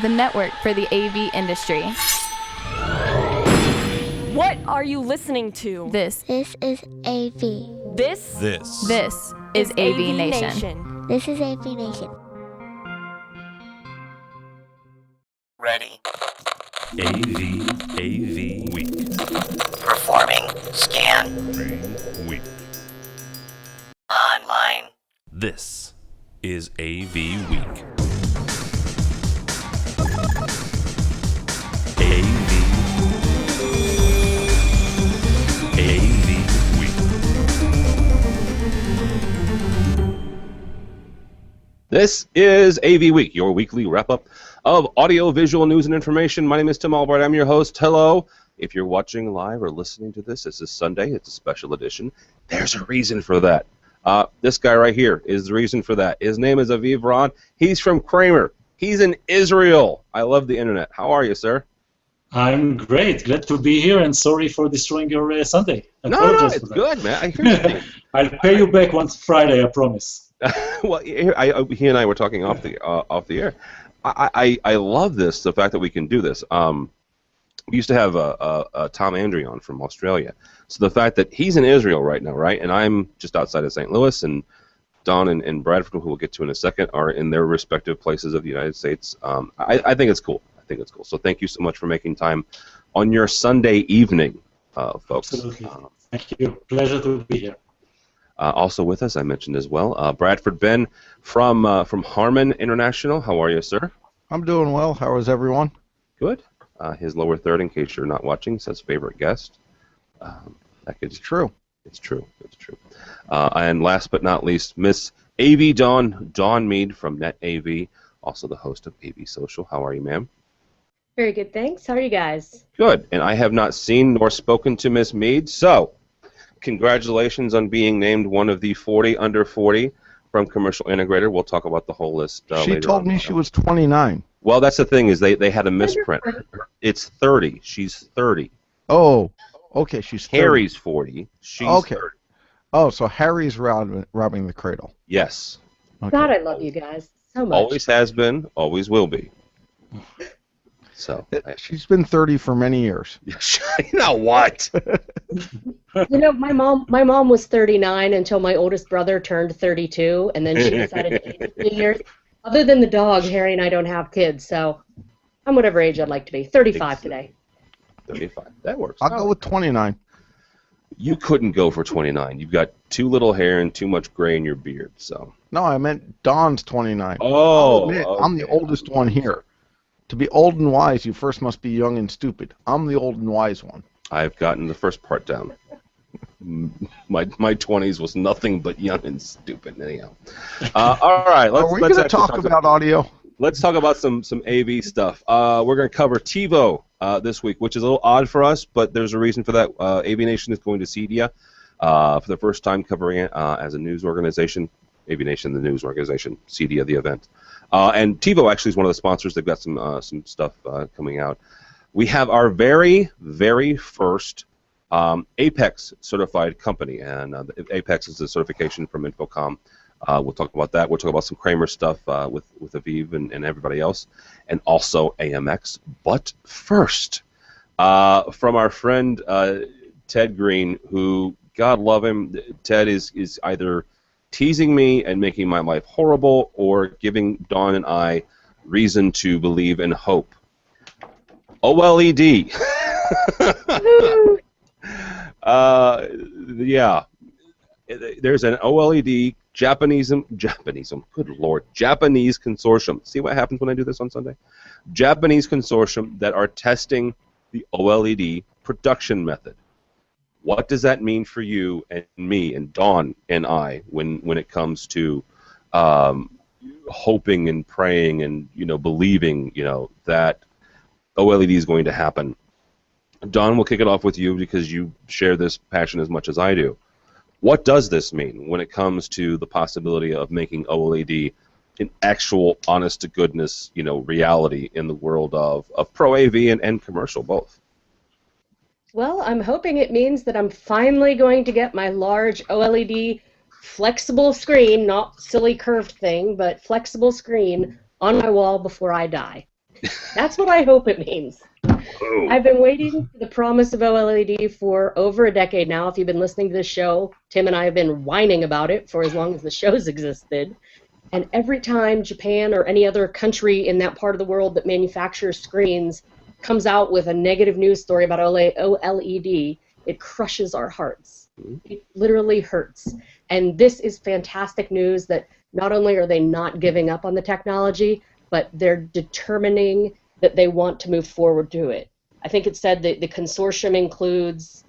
the network for the AV industry. What are you listening to? This is AV. This is AVNation. This is AVNation. Ready. AVWeek. Performing scan. Week. Online. This is AVWeek. AVWeek. This is AV Week, your weekly wrap-up of audio-visual news and information. My name is Tim Albright. I'm your host. Hello. If you're watching live or listening to this is Sunday. It's a special edition. There's a reason for that. This guy right here is the reason for that. His name is Aviv. He's from Kramer. He's in Israel. I love the internet. How are you, sir? I'm great. Glad to be here, and sorry for destroying your Sunday. No, it's good, man. I hear I'll pay you back once Friday, I promise. Well, he and I were talking off the air. I love this, the fact that we can do this. We used to have Tom Andrew on from Australia. So the fact that he's in Israel right now, right, and I'm just outside of St. Louis, and Don and Bradford, who we'll get to in a second, are in their respective places of the United States. I think it's cool. So thank you so much for making time on your Sunday evening, folks. Absolutely. Thank you. Pleasure to be here. Also with us, I mentioned as well, Bradford Ben from Harman International. How are you, sir? I'm doing well. How is everyone? Good. His lower third, in case you're not watching, says favorite guest. It's true. It's true. And last but not least, Miss AV Dawn Mead from Net AV, also the host of AV Social. How are you, ma'am? Very good, thanks. How are you guys? Good. And I have not seen nor spoken to Miss Mead, so congratulations on being named one of the 40 under 40 from Commercial Integrator. We'll talk about the whole list later. She told me she was 29. Well, that's the thing, is they had a misprint. It's 30. She's 30. Oh, okay, she's 30. Harry's 40. She's 30. Oh, so Harry's robbing the cradle. Yes. Okay. God, I love you guys so much. Always has been, always will be. So she's been 30 for many years. You know what? You know, my mom was 39 until my oldest brother turned 32, and then she decided to age 3 years. Other than the dog, Harry and I don't have kids, so I'm whatever age I'd like to be. 35 today. 35. That works. I'll go with 29. You couldn't go for 29. You've got too little hair and too much gray in your beard. So. No, I meant Don's 29. Oh, I'm the oldest one here. To be old and wise, you first must be young and stupid. I'm the old and wise one. I've gotten the first part down. My 20s was nothing but young and stupid. Anyhow. All right. Are we going to talk about audio? Let's talk about some AV stuff. We're going to cover TiVo this week, which is a little odd for us, but there's a reason for that. AVNation is going to CEDIA for the first time, covering it as a news organization. AVNation, the news organization, CEDIA, the event. And TiVo actually is one of the sponsors. They've got some stuff coming out. We have our very, very first Apex certified company, and Apex is a certification from Infocom. We'll talk about that. We'll talk about some Kramer stuff with Aviv and everybody else, and also AMX. But first, from our friend Ted Green, who, God love him, Ted is either teasing me and making my life horrible, or giving Dawn and I reason to believe and hope. OLED. Yeah. There's an OLED Japanese consortium. See what happens when I do this on Sunday? Japanese consortium that are testing the OLED production method. What does that mean for you and me and Dawn and I when it comes to hoping and praying and believing that OLED is going to happen? Dawn, we'll kick it off with you because you share this passion as much as I do. What does this mean when it comes to the possibility of making OLED an actual, honest-to-goodness, reality in the world of Pro AV and commercial, both? Well, I'm hoping it means that I'm finally going to get my large OLED flexible screen, not silly curved thing, but flexible screen on my wall before I die. That's what I hope it means. I've been waiting for the promise of OLED for over a decade now. If you've been listening to this show, Tim and I have been whining about it for as long as the show's existed. And every time Japan or any other country in that part of the world that manufactures screens comes out with a negative news story about OLED, it crushes our hearts. It literally hurts. And this is fantastic news that not only are they not giving up on the technology, but they're determining that they want to move forward to it. I think it said that the consortium includes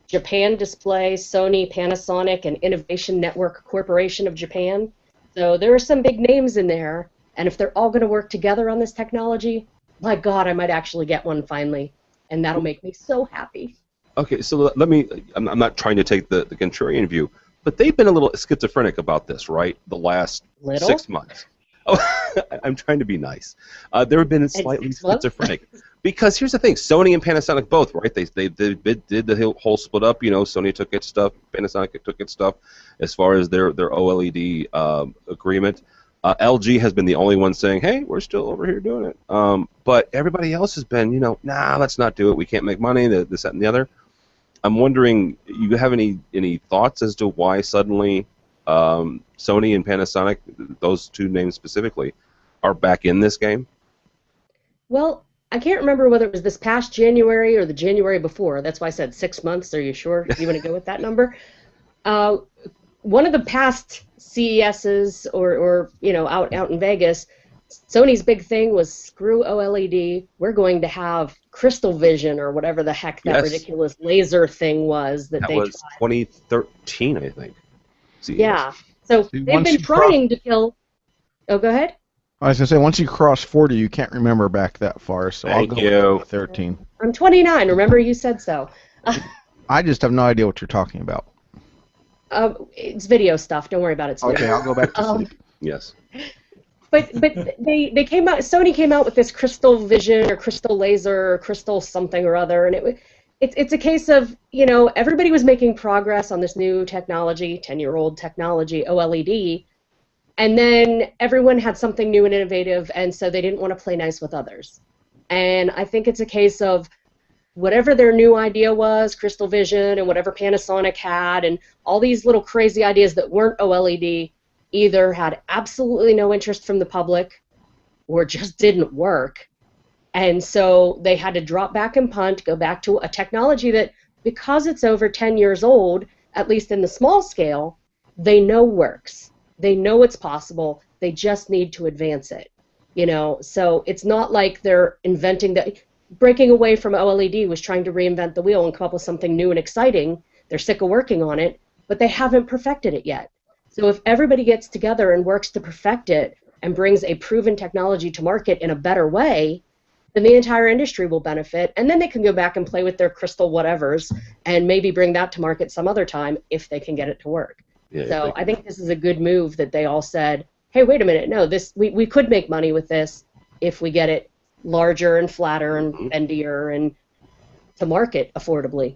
Japan Display, Sony, Panasonic, and Innovation Network Corporation of Japan. So there are some big names in there, and if they're all going to work together on this technology, my God, I might actually get one finally, and that'll make me so happy. Okay, so let me, I'm not trying to take the contrarian view, but they've been a little schizophrenic about this, right, the last 6 months. Oh, I'm trying to be nice. They've been slightly schizophrenic. Because here's the thing, Sony and Panasonic both, right? They did the whole split up. You know, Sony took its stuff, Panasonic took its stuff as far as their OLED agreement. LG has been the only one saying, hey, we're still over here doing it. But everybody else has been, nah, let's not do it. We can't make money, this, that, and the other. I'm wondering, you have any thoughts as to why suddenly Sony and Panasonic, those two names specifically, are back in this game? Well, I can't remember whether it was this past January or the January before. That's why I said 6 months. Are you sure you want to go with that number? One of the past CESs or out in Vegas, Sony's big thing was screw OLED. We're going to have crystal vision or whatever the heck that ridiculous laser thing was that they was tried. 2013, I think. CES. Yeah. So they've been trying to kill. Oh, go ahead. I was going to say, once you cross 40, you can't remember back that far, so I'll go with 13. I'm 29. Remember, you said so. I just have no idea what you're talking about. It's video stuff. Don't worry about it. Okay, I'll go back to sleep. Yes. But they came out. Sony came out with this crystal vision or crystal laser or crystal something or other, and it's a case of everybody was making progress on this new technology, 10-year-old technology, OLED. And then everyone had something new and innovative, and so they didn't want to play nice with others. And I think it's a case of whatever their new idea was, Crystal Vision and whatever Panasonic had, and all these little crazy ideas that weren't OLED either had absolutely no interest from the public or just didn't work. And so they had to drop back and punt, go back to a technology that, because it's over 10 years old, at least in the small scale, they know works. They know it's possible. They just need to advance it, So it's not like they're inventing that. Breaking away from OLED was trying to reinvent the wheel and come up with something new and exciting. They're sick of working on it, but they haven't perfected it yet. So if everybody gets together and works to perfect it and brings a proven technology to market in a better way, then the entire industry will benefit, and then they can go back and play with their crystal whatevers and maybe bring that to market some other time if they can get it to work. Yeah, so I think this is a good move that they all said, hey, wait a minute, no, we could make money with this if we get it larger and flatter and bendier and to market affordably.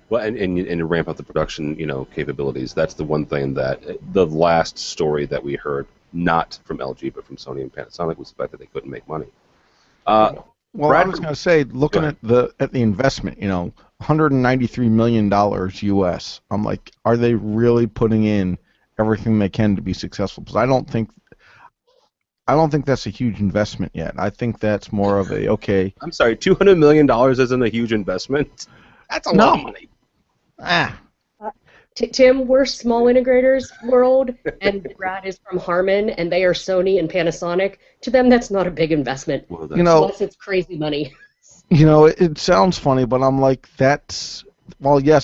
Well, and ramp up the production, capabilities. That's the one thing that the last story that we heard, not from LG but from Sony and Panasonic, was the fact that they couldn't make money. Well, I was going to say, looking at the investment, $193 million US. I'm like, are they really putting in everything they can to be successful? Because I don't think that's a huge investment yet. I think that's more of a I'm sorry, $200 million isn't a huge investment. That's a lot of money. Tim, we're small integrators world, and Brad is from Harman, and they are Sony and Panasonic. To them, that's not a big investment. Well, unless it's crazy money. It sounds funny, but I'm like, yes,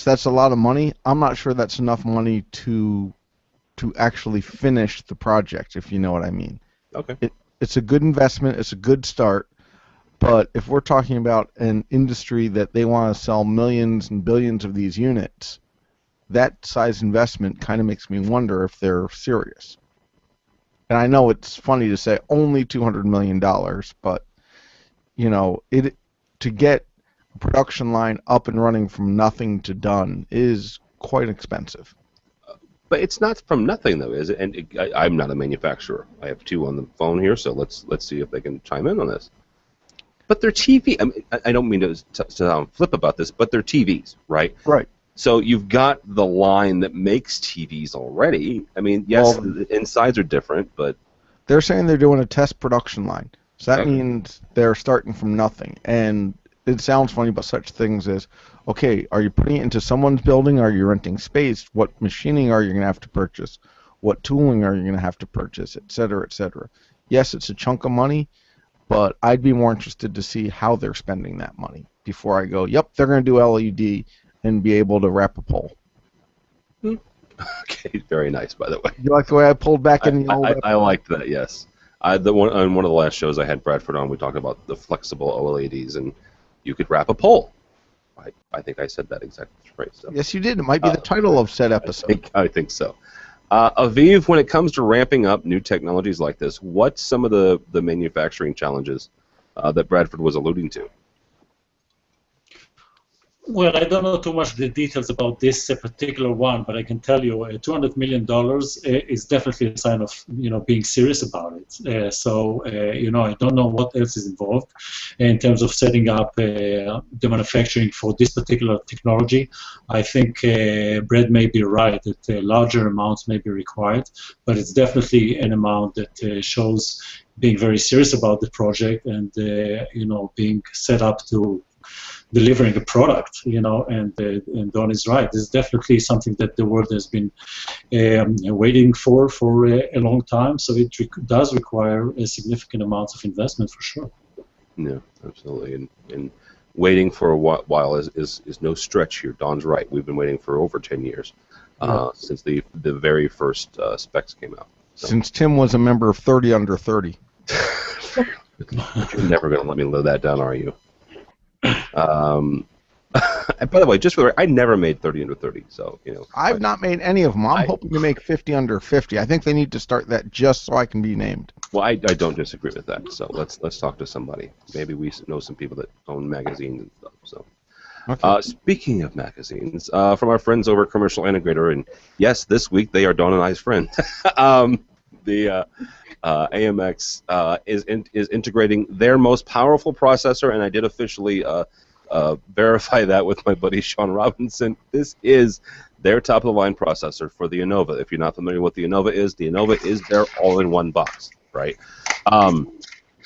that's a lot of money. I'm not sure that's enough money to actually finish the project, if you know what I mean. Okay. It's a good investment. It's a good start. But if we're talking about an industry that they want to sell millions and billions of these units, that size investment kind of makes me wonder if they're serious. And I know it's funny to say only $200 million, but to get a production line up and running from nothing to done is quite expensive. But it's not from nothing, though, is it? And I'm not a manufacturer. I have two on the phone here, so let's see if they can chime in on this. but they're TV. I mean, I don't mean to sound flip about this, but they're TVs, right? Right. So you've got the line that makes TVs already. I mean, yes, the insides are different, but they're saying they're doing a test production line. So that Okay. means they're starting from nothing. And it sounds funny, but such things as, okay, are you putting it into someone's building? Are you renting space? What machining are you going to have to purchase? What tooling are you going to have to purchase, et cetera, et cetera? Yes, it's a chunk of money, but I'd be more interested to see how they're spending that money before I go, yep, they're going to do LED and be able to wrap a pole. okay, very nice, by the way. You like the way I pulled back in the old... I liked that, yes. On one of the last shows I had Bradford on, we talked about the flexible OLEDs, and you could wrap a pole. I think I said that exact phrase. So. Yes, you did. It might be the title of said episode. I think so. Aviv, when it comes to ramping up new technologies like this, what's some of the manufacturing challenges that Bradford was alluding to? Well, I don't know too much the details about this particular one, but I can tell you $200 million is definitely a sign of, being serious about it. I don't know what else is involved in terms of setting up the manufacturing for this particular technology. I think Brad may be right that larger amounts may be required, but it's definitely an amount that shows being very serious about the project and, being set up to delivering a product, and Don is right. This is definitely something that the world has been waiting for a long time, so it does require a significant amount of investment for sure. Yeah, absolutely. And waiting for a while is no stretch here. Don's right. We've been waiting for over 10 years since the very first specs came out. So. Since Tim was a member of 30 Under 30. You're never going to let me live that down, are you? And by the way, just for the record, I never made 30 under 30, so I've not made any of them. I'm hoping to make 50 under 50. I think they need to start that just so I can be named. Well, I don't disagree with that. So let's talk to somebody. Maybe we know some people that own magazines and stuff. So, okay. Speaking of magazines, from our friends over at Commercial Integrator, and yes, this week they are Dawn and I's friend. The AMX is integrating their most powerful processor, and I did officially verify that with my buddy Sean Robinson. This is their top-of-the-line processor for the Enova. If you're not familiar with the Enova is their all-in-one box, right?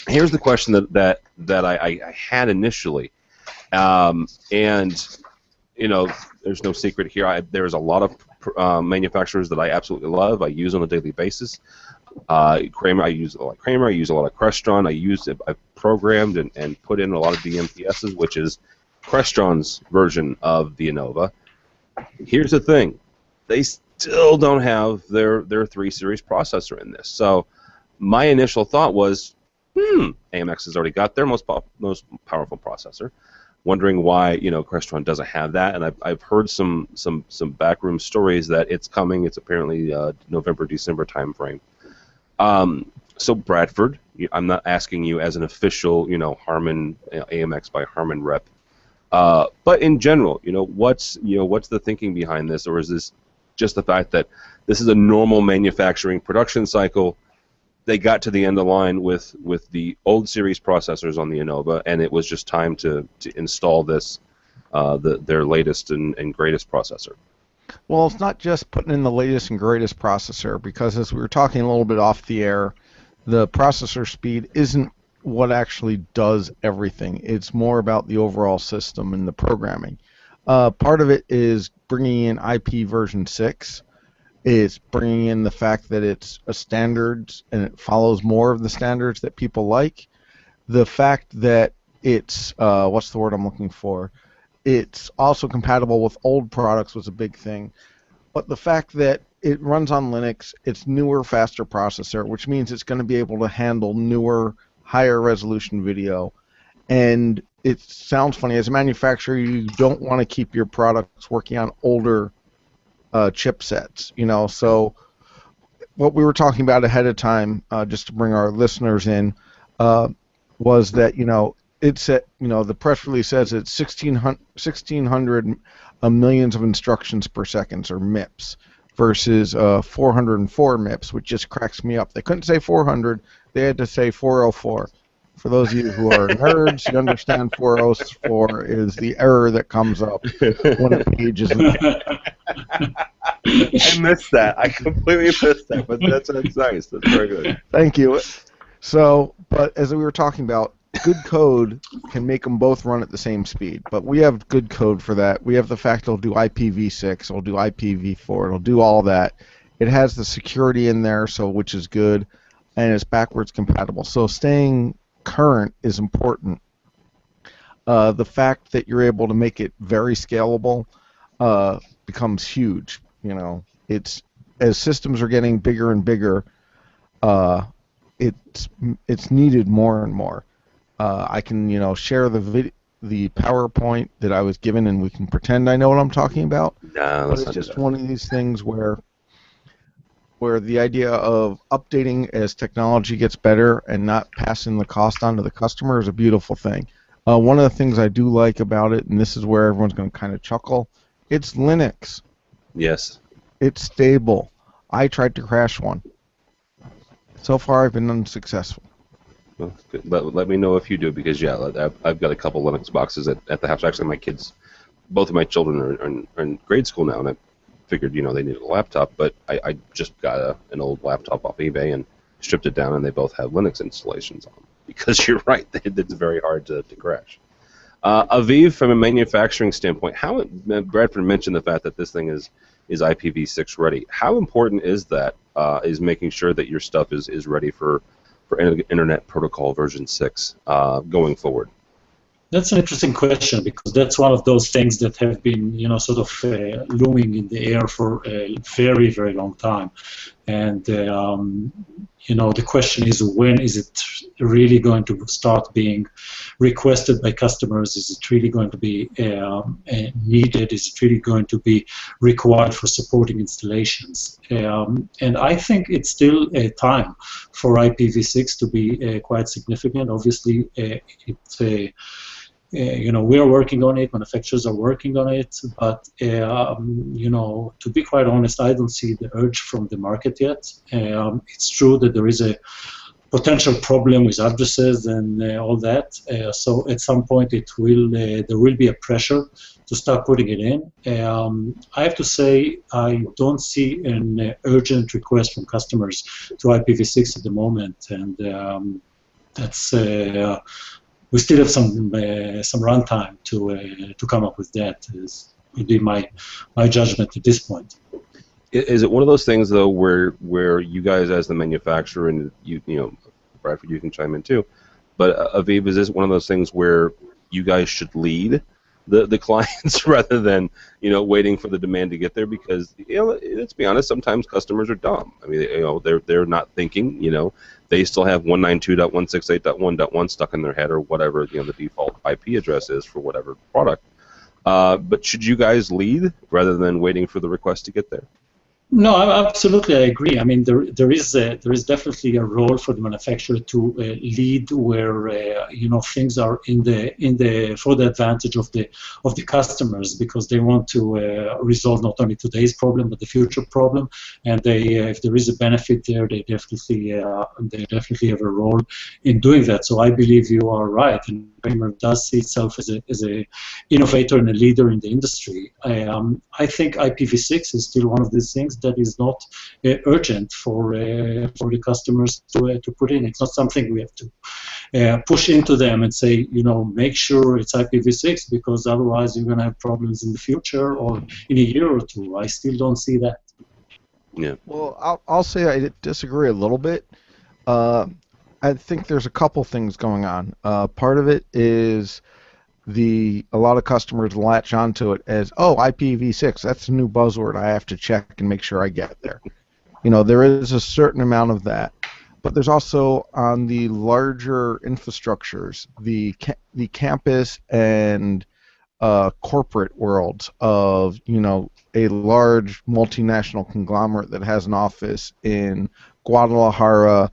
Here's the question that I had initially, and there's no secret here. There's a lot of manufacturers that I absolutely love. I use on a daily basis. Kramer, I use a lot of Kramer. I use a lot of Crestron. I've programmed and put in a lot of DMPSs, which is Crestron's version of the Enova. Here's the thing: they still don't have their 3 Series processor in this. So my initial thought was, AMX has already got their most powerful processor. Wondering why Crestron doesn't have that, and I've heard some backroom stories that it's coming. It's apparently November-December timeframe. So Bradford, I'm not asking you as an official, Harman AMX by Harman rep, but in general, what's the thinking behind this, or is this just the fact that this is a normal manufacturing production cycle? They got to the end of the line with the old series processors on the Enova, and it was just time to install this, their latest and greatest processor. Well, it's not just putting in the latest and greatest processor, because as we were talking a little bit off the air, the processor speed isn't what actually does everything. It's more about the overall system and the programming. Part of it is bringing in IP version 6. It's bringing in the fact that it's a standards and it follows more of the standards that people like. The fact that it's, what's the word I'm looking for? It's also compatible with old products was a big thing. But the fact that it runs on Linux, it's newer, faster processor, which means it's going to be able to handle newer, higher resolution video. And it sounds funny, as a manufacturer, you don't want to keep your products working on older chipsets, so what we were talking about ahead of time, just to bring our listeners in, was that, it's at, the press release says it's 1,600 millions of instructions per second, or MIPS, versus 404 MIPS, which just cracks me up. They couldn't say 400, they had to say 404. For those of you who are nerds, you understand 404 is the error that comes up when a page isn't. I missed that. I completely missed that, but that's nice. That's very good. Thank you. So, but as we were talking about, good code can make them both run at the same speed. But we have good code for that. We have the fact it'll do IPv6, it'll do IPv4, it'll do all that. It has the security in there, so which is good, and it's backwards compatible. So staying current is important. The fact that you're able to make it very scalable becomes huge. You know, it's as systems are getting bigger and bigger, it's needed more and more. I can share the PowerPoint that I was given, and we can pretend I know what I'm talking about. No, but it's just one of these things where the idea of updating as technology gets better and not passing the cost on to the customer is a beautiful thing. One of the things I do like about it, and this is where everyone's going to kind of chuckle, it's Linux. Yes. It's stable. I tried to crash one. So far, I've been unsuccessful. Well, good. But let me know if you do, because I've got a couple Linux boxes at the house. Actually, my kids, both of my children are in grade school now, and I figured they needed a laptop. But I just got an old laptop off eBay and stripped it down, and they both have Linux installations on them. Because you're right, it's very hard to crash. Aviv, from a manufacturing standpoint, how Bradford mentioned the fact that this thing is IPv6 ready. How important is that? Is making sure that your stuff is ready for Internet Protocol version 6 going forward? That's an interesting question, because that's one of those things that have been, sort of looming in the air for a very, very long time. And, the question is, when is it really going to start being requested by customers? Is it really going to be needed? Is it really going to be required for supporting installations? And I think it's still time for IPv6 to be quite significant. Obviously, we are working on it, manufacturers are working on it, but, to be quite honest, I don't see the urge from the market yet. It's true that there is a potential problem with addresses and all that, so at some point there will be a pressure to start putting it in. I have to say I don't see an urgent request from customers to IPv6 at the moment, and that's we still have some runtime to come up with that. Would be my judgment at this point. Is it one of those things though where you guys as the manufacturer, and Bradford, you can chime in too, but Aviv, is this one of those things where you guys should lead the clients rather than waiting for the demand to get there? Because let's be honest, sometimes customers are dumb. I mean they're not thinking. They still have 192.168.1.1 stuck in their head, or whatever the default IP address is for whatever product. But should you guys lead rather than waiting for the request to get there? No, absolutely, I agree. I mean, there is definitely a role for the manufacturer to lead where things are for the advantage of the customers, because they want to resolve not only today's problem but the future problem, and if there is a benefit there, they definitely have a role in doing that. So I believe you are right, and Kramer does see itself as a innovator and a leader in the industry. I think IPv6 is still one of these things that is not urgent for the customers to put in. It's not something we have to push into them and say, make sure it's IPv6, because otherwise you're going to have problems in the future or in a year or two. I still don't see that. Yeah. Well, I'll say I disagree a little bit. I think there's a couple things going on. Part of it is a lot of customers latch onto it as, IPv6, that's a new buzzword. I have to check and make sure I get there. There is a certain amount of that. But there's also on the larger infrastructures, the campus and corporate worlds of, a large multinational conglomerate that has an office in Guadalajara,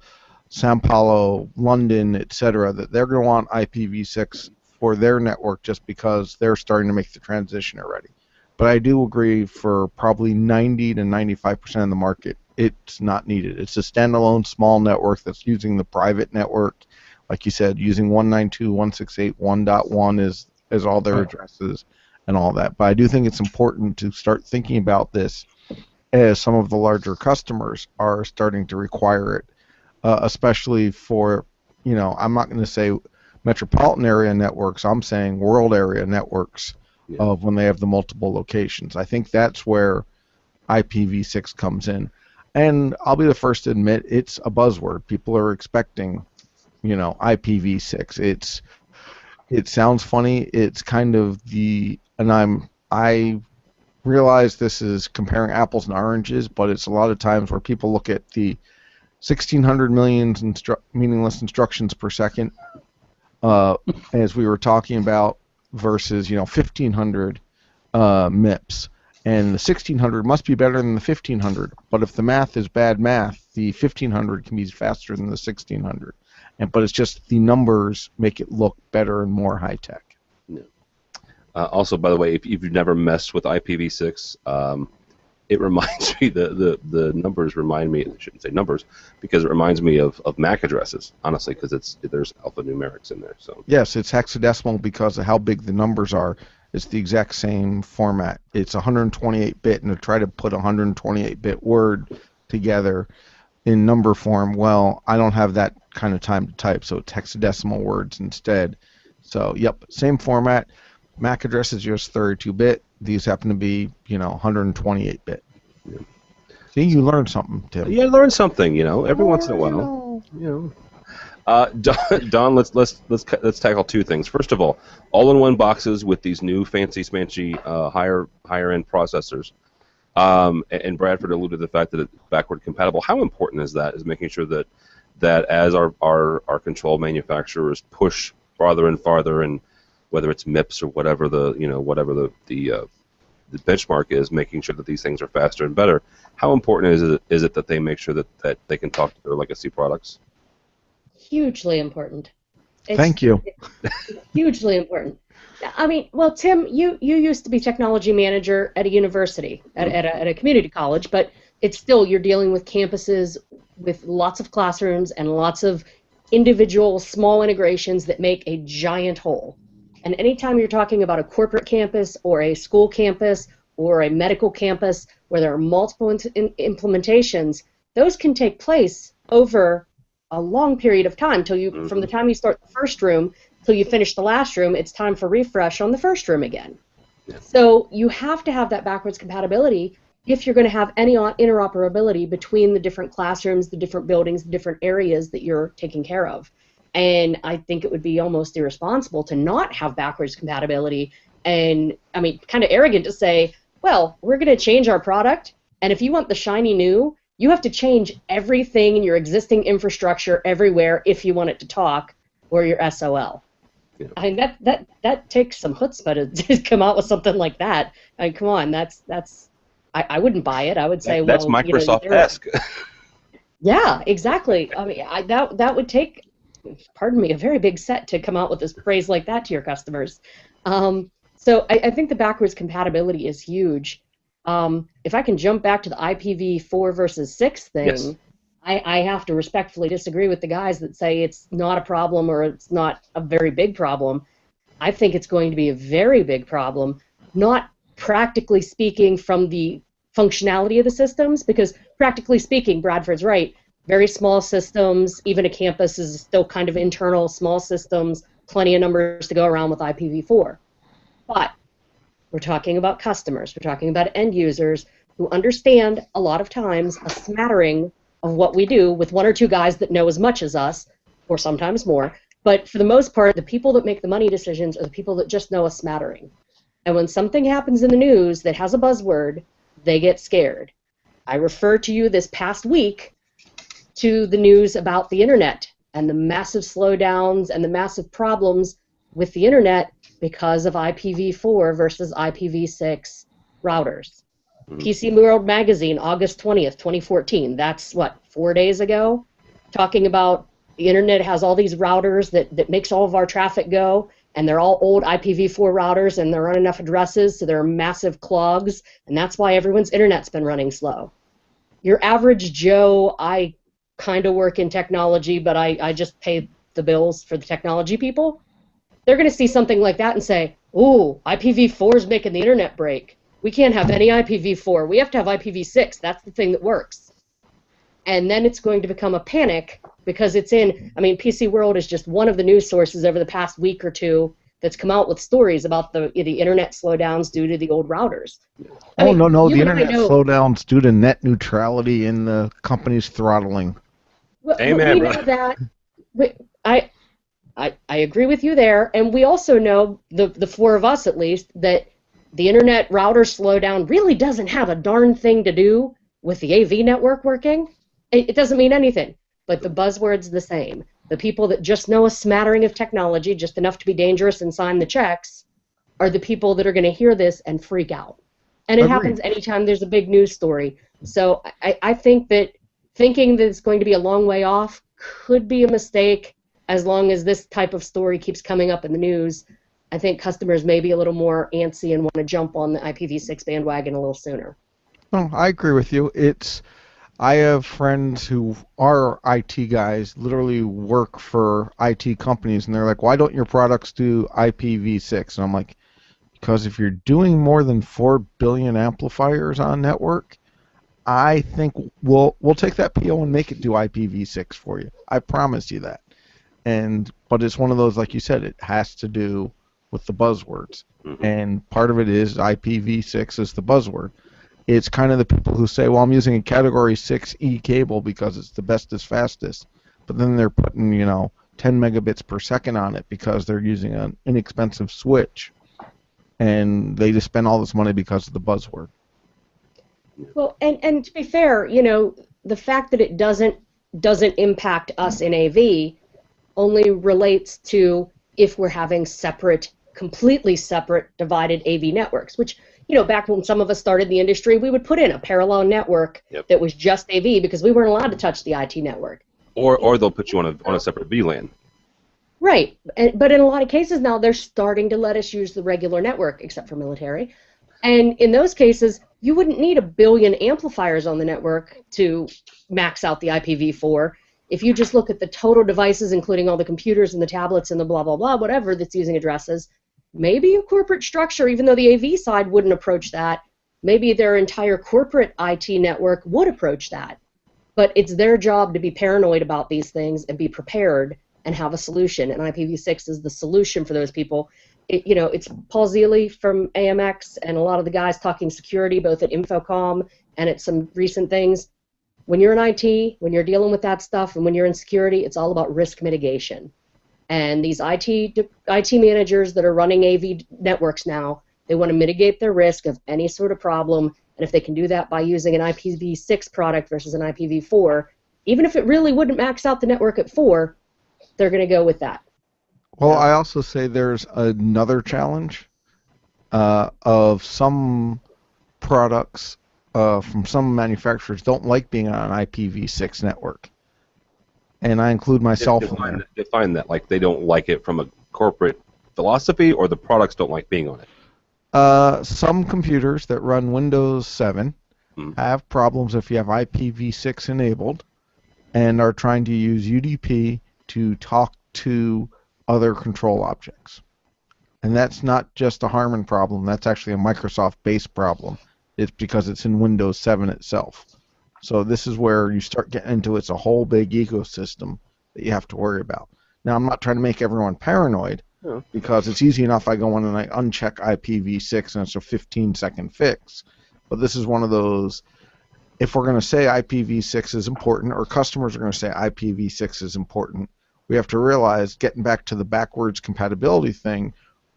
Sao Paulo, London, etc., that they're going to want IPv6 for their network just because they're starting to make the transition already. But I do agree, for probably 90 to 95% of the market, it's not needed. It's a standalone small network that's using the private network, like you said, using 192.168.1.1 is all their addresses and all that. But I do think it's important to start thinking about this as some of the larger customers are starting to require it, especially for, I'm not going to say metropolitan area networks, I'm saying world area networks of when they have the multiple locations. I think that's where IPv6 comes in. And I'll be the first to admit it's a buzzword. People are expecting, IPv6. It sounds funny. It's kind of I realize this is comparing apples and oranges, but it's a lot of times where people look at the 1,600 million meaningless instructions per second, as we were talking about, versus 1,500 MIPS. And the 1,600 must be better than the 1,500. But if the math is bad math, the 1,500 can be faster than the 1,600. But it's just the numbers make it look better and more high tech. Yeah. Also, by the way, if you've never messed with IPv6, it reminds me, the numbers remind me, I shouldn't say numbers, because it reminds me of MAC addresses, honestly, because there's alphanumerics in there. So yes, it's hexadecimal because of how big the numbers are. It's the exact same format. It's 128-bit, and to try to put a 128-bit word together in number form, well, I don't have that kind of time to type, so it's hexadecimal words instead. So, yep, same format. MAC address is just 32-bit. These happen to be, 128-bit. Yeah. See, you learned something, Tim. Yeah, I learned something, every once in a while. Don, let's tackle two things. First of all-in-one boxes with these new fancy smanchy higher end processors. And Bradford alluded to the fact that it's backward compatible. How important is that? Is making sure that as our control manufacturers push farther and farther, and whether it's MIPS or whatever the benchmark is, making sure that these things are faster and better. How important is it that they make sure that they can talk to their legacy products? Hugely important. Thank you. It's hugely important. I mean, well, Tim, you used to be technology manager at a university, at a community college, but it's still, you're dealing with campuses with lots of classrooms and lots of individual small integrations that make a giant whole. And anytime you're talking about a corporate campus or a school campus or a medical campus where there are multiple implementations, those can take place over a long period of time from the time you start the first room till you finish the last room. It's time for refresh on the first room again. Yeah. So you have to have that backwards compatibility if you're going to have any interoperability between the different classrooms, the different buildings, the different areas that you're taking care of. And I think it would be almost irresponsible to not have backwards compatibility. And I mean, kind of arrogant to say, well, we're going to change our product, and if you want the shiny new, you have to change everything in your existing infrastructure everywhere if you want it to talk, or your SOL. Yeah. I mean, that takes some chutzpah to come out with something like that. I mean, come on, I wouldn't buy it. I would say, that's Microsoft-esque. Yeah, exactly. I mean, that would take, pardon me, a very big set to come out with this phrase like that to your customers. So I think the backwards compatibility is huge. If I can jump back to the IPv4 versus 6 thing, yes. I have to respectfully disagree with the guys that say it's not a problem or it's not a very big problem. I think it's going to be a very big problem, not practically speaking from the functionality of the systems, because practically speaking, Bradford's right, very small systems, even a campus is still kind of internal, small systems, plenty of numbers to go around with IPv4. But we're talking about customers, we're talking about end users who understand a lot of times a smattering of what we do with one or two guys that know as much as us, or sometimes more. But for the most part, the people that make the money decisions are the people that just know a smattering. And when something happens in the news that has a buzzword, they get scared. I refer to you this past week to the news about the internet and the massive slowdowns and the massive problems with the internet because of IPv4 versus IPv6 routers. PC World Magazine, August 20th, 2014, that's what, 4 days ago, talking about the internet has all these routers that makes all of our traffic go, and they're all old IPv4 routers, and there aren't enough addresses, so there are massive clogs, and that's why everyone's internet's been running slow. Your average Joe, I kind of work in technology, but I just pay the bills for the technology people, they're going to see something like that and say, "Ooh, IPv4 is making the internet break. We can't have any IPv4. We have to have IPv6. That's the thing that works." And then it's going to become a panic because it's in, I mean, PC World is just one of the news sources over the past week or two that's come out with stories about the internet slowdowns due to the old routers. I mean, no, you the and I internet know- slowdowns due to net neutrality and the company's throttling. Well, Amen, we bro. know that. I agree with you there, and we also know, the four of us at least, that the internet router slowdown really doesn't have a darn thing to do with the AV network working. It doesn't mean anything, but the buzzword's the same. The people that just know a smattering of technology, just enough to be dangerous and sign the checks, are the people that are going to hear this and freak out. And it Agreed. happens anytime there's a big news story. So I think that thinking that it's going to be a long way off could be a mistake as long as this type of story keeps coming up in the news. I think customers may be a little more antsy and want to jump on the IPv6 bandwagon a little sooner. No, I agree with you. I have friends who are IT guys, literally work for IT companies, and they're like, "Why don't your products do IPv6?" And I'm like, because if you're doing more than 4 billion amplifiers on network, I think we'll take that PO and make it do IPv6 for you. I promise you that. But it's one of those, like you said, it has to do with the buzzwords. Mm-hmm. And part of it is IPv6 is the buzzword. It's kind of the people who say, well, I'm using a category 6E cable because it's the bestest, fastest. But then they're putting, 10 megabits per second on it because they're using an inexpensive switch. And they just spend all this money because of the buzzword. Well, and to be fair, the fact that it doesn't impact us in AV only relates to if we're having completely separate, divided AV networks, which, back when some of us started the industry, we would put in a parallel network that was just AV because we weren't allowed to touch the IT network. Or they'll put you on a separate VLAN. Right, but in a lot of cases now, they're starting to let us use the regular network, except for military. And in those cases, you wouldn't need 1 billion amplifiers on the network to max out the IPv4. If you just look at the total devices, including all the computers and the tablets and the blah, blah, blah, whatever that's using addresses, maybe a corporate structure, even though the AV side wouldn't approach that, maybe their entire corporate IT network would approach that. But it's their job to be paranoid about these things and be prepared and have a solution. And IPv6 is the solution for those people. It's Paul Zealy from AMX and a lot of the guys talking security, both at Infocom and at some recent things. When you're in IT, when you're dealing with that stuff, and when you're in security, it's all about risk mitigation. And these IT managers that are running AV networks now, they want to mitigate their risk of any sort of problem. And if they can do that by using an IPv6 product versus an IPv4, even if it really wouldn't max out the network at 4, they're going to go with that. Well, I also say there's another challenge of some products from some manufacturers don't like being on an IPv6 network. And I include myself in there. Define that, like they don't like it from a corporate philosophy, or the products don't like being on it? Some computers that run Windows 7 have problems if you have IPv6 enabled and are trying to use UDP to talk to other control objects. And that's not just a Harman problem, that's actually a Microsoft-based problem. It's because it's in Windows 7 itself. So this is where you start getting into it's a whole big ecosystem that you have to worry about. Now, I'm not trying to make everyone paranoid, because it's easy enough I go in and I uncheck IPv6 and it's a 15-second fix. But this is one of those, if we're going to say IPv6 is important, or customers are going to say IPv6 is important, we have to realize, getting back to the backwards compatibility thing,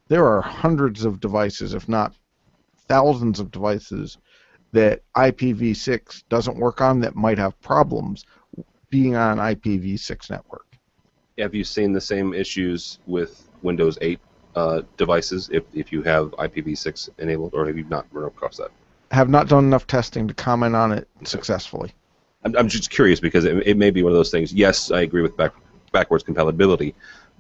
there are hundreds of devices, if not thousands of devices, that IPv6 doesn't work on that might have problems being on an IPv6 network. Have you seen the same issues with Windows 8 devices if you have IPv6 enabled, or have you not run across that? Have not done enough testing to comment on it successfully. I'm just curious because it may be one of those things. Yes, I agree with backwards compatibility,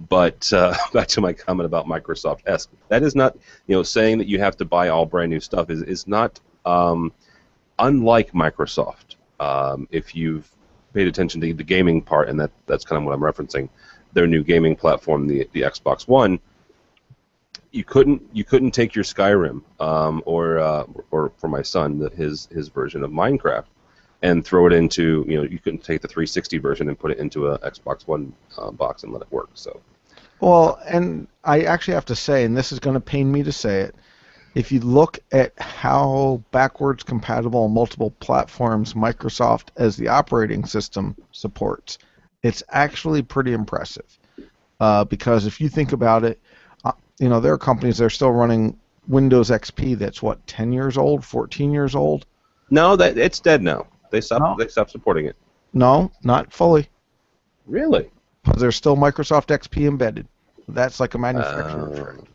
but back to my comment about Microsoft-esque. That is not, saying that you have to buy all brand new stuff is not unlike Microsoft. If you've paid attention to the gaming part, and that's kind of what I'm referencing, their new gaming platform, the Xbox One, you couldn't take your Skyrim or for my son his version of Minecraft and throw it into, you couldn't take the 360 version and put it into a Xbox One box and let it work. So. Well, and I actually have to say, and this is going to pain me to say it, if you look at how backwards compatible on multiple platforms Microsoft as the operating system supports, it's actually pretty impressive. Because if you think about it, there are companies that are still running Windows XP that's, 10 years old, 14 years old? No, it's dead now. They stopped supporting it. No, not fully. Really? Because there's still Microsoft XP embedded. That's like a manufacturer version.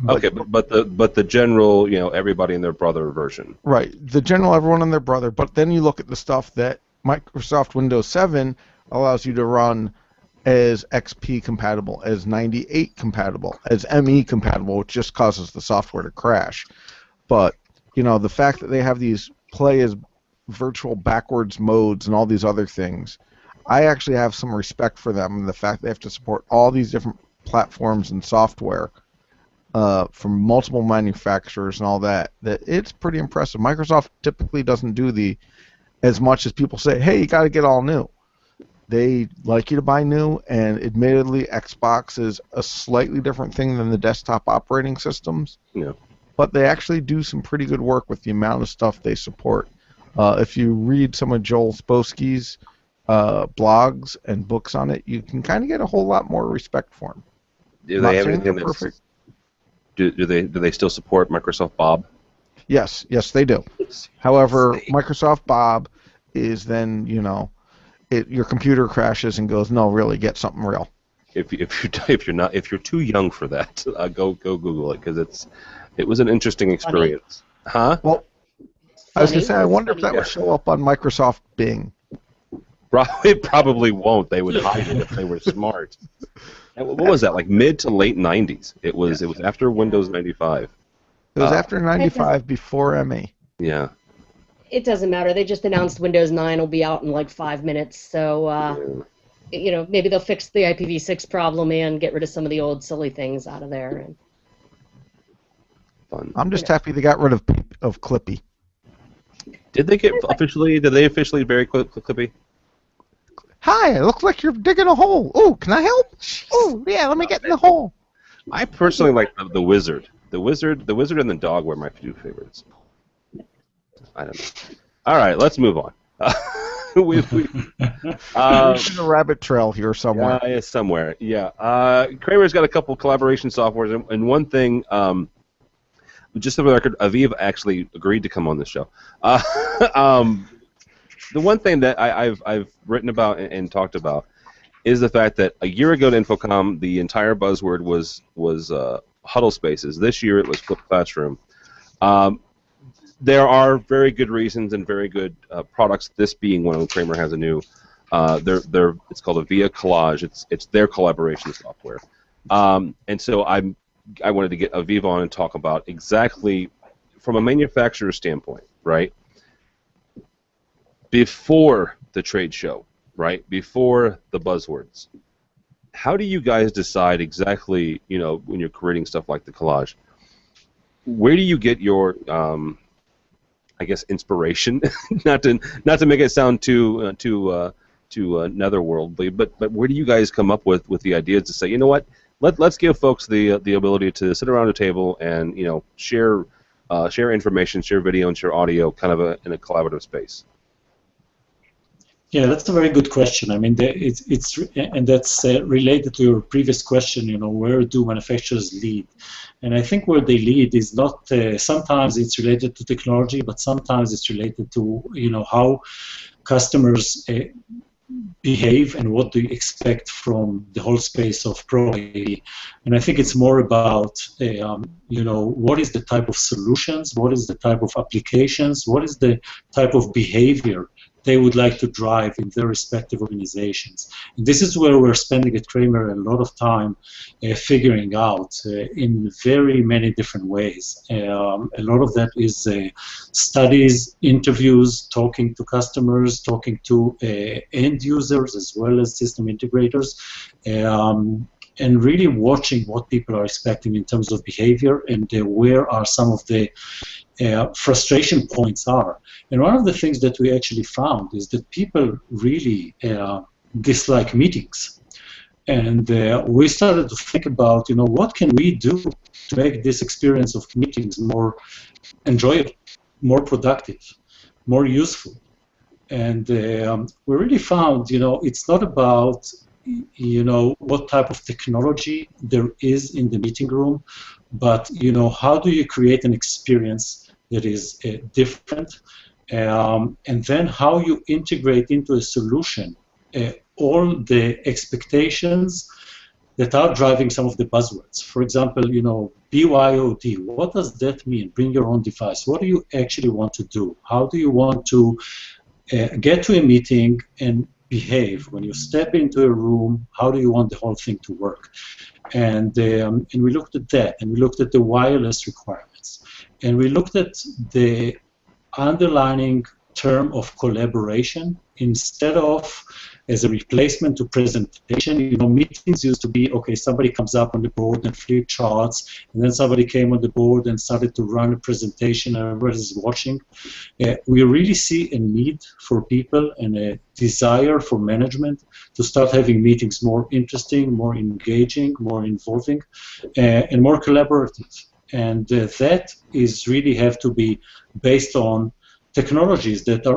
Okay, but the general, everybody and their brother version. Right, the general everyone and their brother. But then you look at the stuff that Microsoft Windows 7 allows you to run as XP compatible, as 98 compatible, as ME compatible, which just causes the software to crash. But the fact that they have these play as virtual backwards modes and all these other things, I actually have some respect for them, and the fact they have to support all these different platforms and software from multiple manufacturers and all that it's pretty impressive. Microsoft typically doesn't do as much as people say, hey, you got to get all new. They like you to buy new, and admittedly, Xbox is a slightly different thing than the desktop operating systems. Yeah. But they actually do some pretty good work with the amount of stuff they support. If you read some of Joel Spolsky's blogs and books on it, you can kind of get a whole lot more respect for them. Do they have anything that's perfect? Do they still support Microsoft Bob? Yes, they do. However, Microsoft Bob is then, your computer crashes and goes, no, really, get something real. If you're too young for that, go Google it, because it was an interesting experience. Huh? Well, I was gonna say, I wonder if that would show up on Microsoft Bing. It probably won't. They would hide it if they were smart. And what was that? Like mid to late 90s. It was after Windows 95. It was after 95, before ME. Yeah. It doesn't matter. They just announced Windows 9 will be out in like 5 minutes. So, maybe they'll fix the IPv6 problem and get rid of some of the old silly things out of there. And fun. I'm just happy they got rid of Clippy. Did they officially bury Clippy? Hi, it looks like you're digging a hole. Ooh, can I help? Ooh, yeah, let me get in the hole. I personally like the Wizard. The Wizard and the dog were my two favorites. I don't know. All right, let's move on. We're in a rabbit trail here somewhere. Yeah, somewhere. Yeah. Kramer's got a couple collaboration softwares, and one thing, just for the record, Aviv actually agreed to come on this show. The one thing that I've written about and talked about is the fact that a year ago at Infocom, the entire buzzword was huddle spaces. This year it was flipped classroom. There are very good reasons and very good products. This being one of them. Kramer has a new. It's called a Via Collage. It's their collaboration software. And so I wanted to get Aviv on and talk about exactly from a manufacturer's standpoint, right? Before the trade show, right? Before the buzzwords. How do you guys decide exactly, when you're creating stuff like the collage? Where do you get your, inspiration? not to make it sound too netherworldly, but where do you guys come up with the ideas to say, you know what? Let's give folks the ability to sit around a table and share information, share video, and share audio, kind of in a collaborative space. Yeah, that's a very good question. I mean, and that's related to your previous question. Where do manufacturers lead? And I think where they lead is not. Sometimes it's related to technology, but sometimes it's related to how customers behave and what do you expect from the whole space of Pro AV. And I think it's more about what is the type of solutions, what is the type of applications, what is the type of behavior they would like to drive in their respective organizations. And this is where we're spending at Kramer a lot of time figuring out in very many different ways. A lot of that is studies, interviews, talking to customers, talking to end users as well as system integrators, and really watching what people are expecting in terms of behavior and where are some of the frustration points are. And one of the things that we actually found is that people really dislike meetings. And we started to think about, what can we do to make this experience of meetings more enjoyable, more productive, more useful. And we really found, it's not about, what type of technology there is in the meeting room, but, how do you create an experience that is different, and then how you integrate into a solution all the expectations that are driving some of the buzzwords. For example, BYOD, what does that mean? Bring your own device. What do you actually want to do? How do you want to get to a meeting and behave? When you step into a room, how do you want the whole thing to work? And we looked at that, and we looked at the wireless requirements, and we looked at the underlying term of collaboration instead of as a replacement to presentation. Meetings used to be, okay, somebody comes up on the board and flip charts, and then somebody came on the board and started to run a presentation and everybody's watching. We really see a need for people and a desire for management to start having meetings more interesting, more engaging, more involving, and more collaborative. And that is really have to be based on technologies that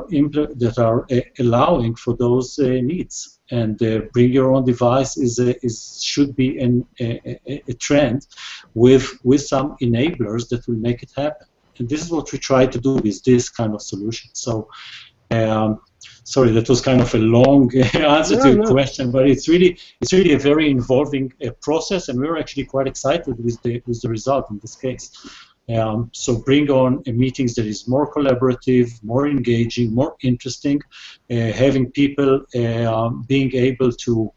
are allowing for those needs. And bring your own device should be a trend with some enablers that will make it happen. And this is what we try to do with this kind of solution. So, sorry, that was kind of a long answer to your question, but it's really a very involving process, and we're actually quite excited with the result in this case. So bring on meetings that is more collaborative, more engaging, more interesting, having people being able to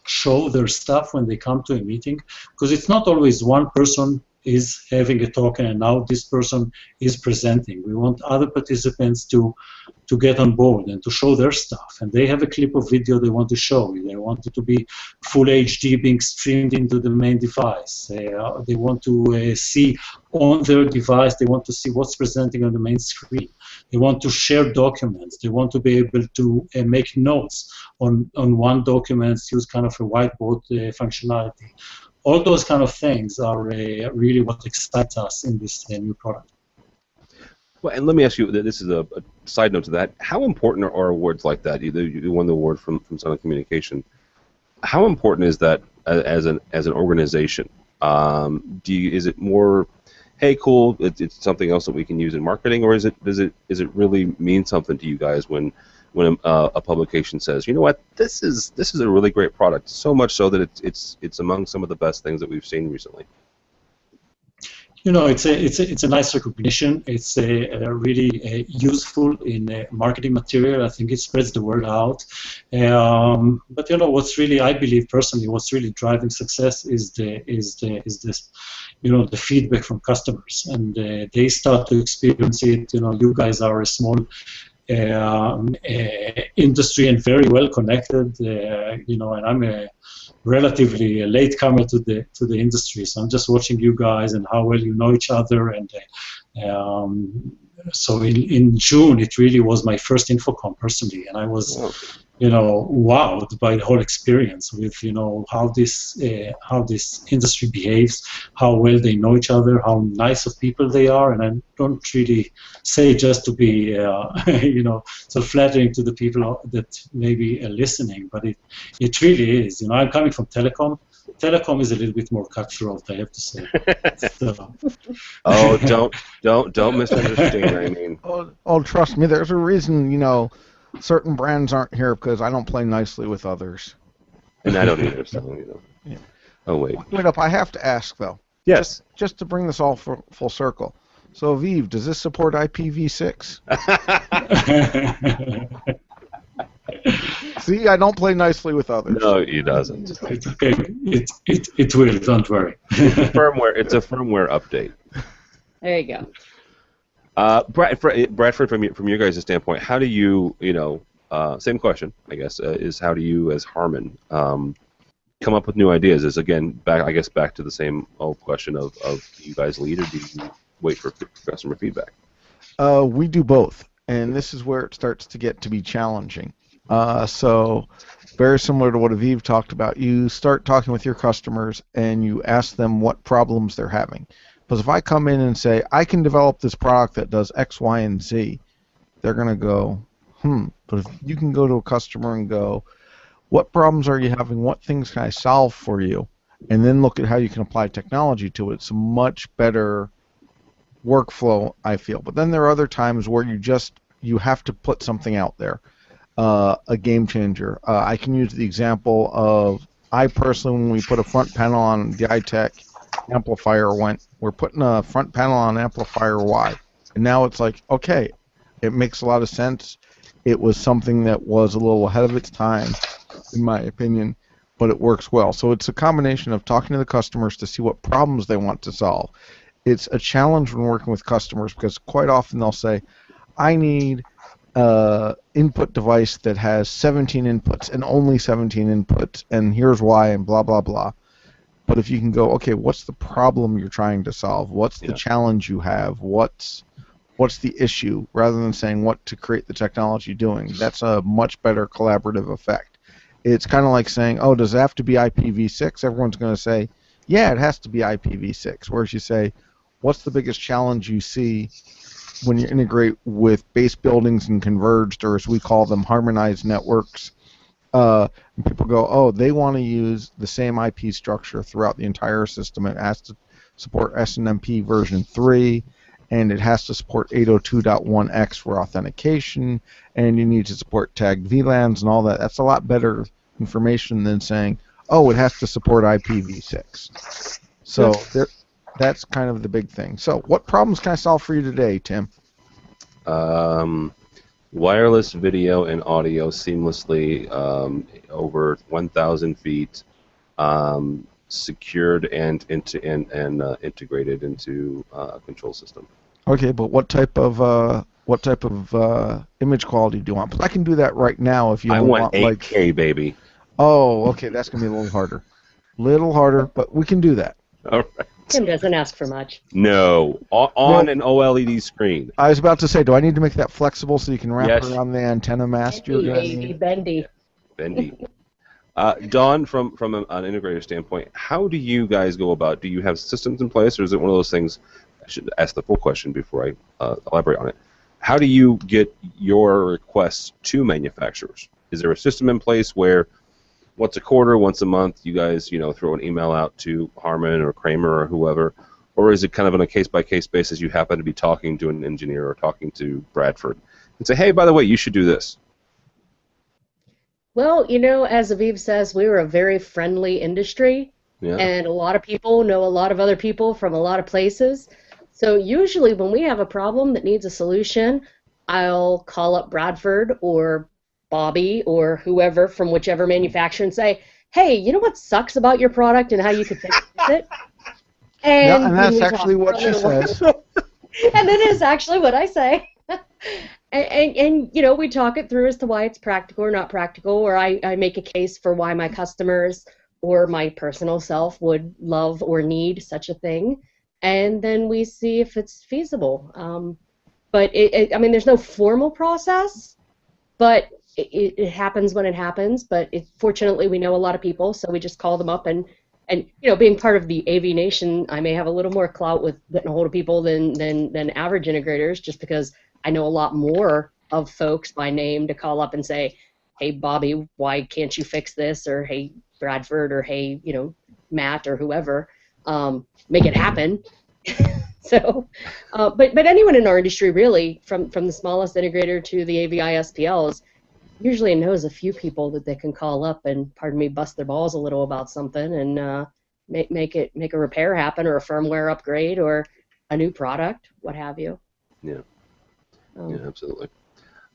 show their stuff when they come to a meeting, because it's not always one person is having a talk and now this person is presenting. We want other participants to get on board and to show their stuff. And they have a clip of video they want to show. They want it to be full HD being streamed into the main device. They want to see on their device, they want to see what's presenting on the main screen. They want to share documents. They want to be able to make notes on one document, use kind of a whiteboard functionality. All those kind of things are really what excites us in this new product. Well, and let me ask you, this is a side note to that. How important are awards like that? You won the award from Silent Communication. How important is that as an organization? Is it more, hey, cool, it's something else that we can use in marketing, or does it really mean something to you guys when a publication says, you know what, this is a really great product, so much so that it's among some of the best things that we've seen recently? It's a nice recognition. It's really useful in marketing material. I think it spreads the word out. But what's really, I believe personally, what's really driving success is this, the feedback from customers, and they start to experience it. You guys are a small industry and very well connected, and I'm a relatively late comer to the industry, so I'm just watching you guys and how well you know each other. And so in June, it really was my first InfoComm personally, and I was wowed by the whole experience with how this industry behaves, how well they know each other, how nice of people they are. And I don't really say just to be so flattering to the people that maybe are listening, but it really is. I'm coming from telecom. Telecom is a little bit more cutthroat, I have to say. So. Oh, don't misunderstand. I mean, oh, trust me, there's a reason. Certain brands aren't here because I don't play nicely with others. And I don't either. So, Yeah. Oh wait. Wait up! I have to ask though. Yes. Just to bring this all full circle. So, Aviv, does this support IPv6? See, I don't play nicely with others. No, he doesn't. It's okay. It will. Don't worry. It's a firmware update. There you go. Bradford, from your guys' standpoint, how do you, same question, I guess, is how do you, as Harman, come up with new ideas? Is again back to the same old question of do you guys lead or do you wait for customer feedback? We do both, and this is where it starts to get to be challenging. So, very similar to what Aviv talked about, you start talking with your customers and you ask them what problems they're having. Because if I come in and say, I can develop this product that does X, Y, and Z, they're going to go, But if you can go to a customer and go, what problems are you having? What things can I solve for you? And then look at how you can apply technology to it. It's a much better workflow, I feel. But then there are other times where you have to put something out there, a game changer. I can use the example of, I personally, when we put a front panel on the iTech amplifier, we're putting a front panel on amplifier Y. And now it's like, okay, it makes a lot of sense. It was something that was a little ahead of its time, in my opinion, but it works well. So it's a combination of talking to the customers to see what problems they want to solve. It's a challenge when working with customers because quite often they'll say, I need an input device that has 17 inputs and only 17 inputs, and here's why, and blah, blah, blah. But if you can go, okay, what's the problem you're trying to solve? What's the challenge you have? What's the issue? Rather than saying what to create the technology doing. That's a much better collaborative effect. It's kind of like saying, oh, does it have to be IPv6? Everyone's going to say, yeah, it has to be IPv6. Whereas you say, what's the biggest challenge you see when you integrate with base buildings and converged, or as we call them, harmonized networks? And people go, oh, they want to use the same IP structure throughout the entire system. It has to support SNMP version 3, and it has to support 802.1x for authentication, and you need to support tagged VLANs and all that. That's a lot better information than saying, oh, it has to support IPv6. So that's kind of the big thing. So what problems can I solve for you today, Tim? Wireless video and audio seamlessly over 1,000 feet, secured and integrated into a control system. Okay, but what type of image quality do you want? But I can do that right now if you want 8K, like, baby. Oh, okay, that's gonna be a little harder, but we can do that. All right. Tim doesn't ask for much. No, on an OLED screen. I was about to say, do I need to make that flexible so you can wrap it around the antenna mast? Bendy. Dawn, from an integrator standpoint, how do you guys go about? Do you have systems in place, or is it one of those things? I should ask the full question before I elaborate on it. How do you get your requests to manufacturers? Is there a system in place where once a quarter, once a month, you guys, throw an email out to Harman or Kramer or whoever, or is it kind of on a case-by-case basis? You happen to be talking to an engineer or talking to Bradford and say, "Hey, by the way, you should do this." Well, as Aviv says, we were a very friendly industry, and a lot of people know a lot of other people from a lot of places. So usually, when we have a problem that needs a solution, I'll call up Bradford or Bobby or whoever from whichever manufacturer and say, hey, you know what sucks about your product and how you could fix it? And that's actually what she says. And it is actually what I say. and we talk it through as to why it's practical or not practical, or I make a case for why my customers or my personal self would love or need such a thing, and then we see if it's feasible. But there's no formal process, but it happens when it happens, but fortunately we know a lot of people, so we just call them up and being part of the AVNation, I may have a little more clout with getting a hold of people than average integrators, just because I know a lot more of folks by name to call up and say, hey Bobby, why can't you fix this? Or hey Bradford, or hey Matt or whoever, make it happen. So, but anyone in our industry really, from the smallest integrator to the AVI SPLs, usually knows a few people that they can call up and, pardon me, bust their balls a little about something and make a repair happen or a firmware upgrade or a new product, what have you. Yeah. Yeah, absolutely.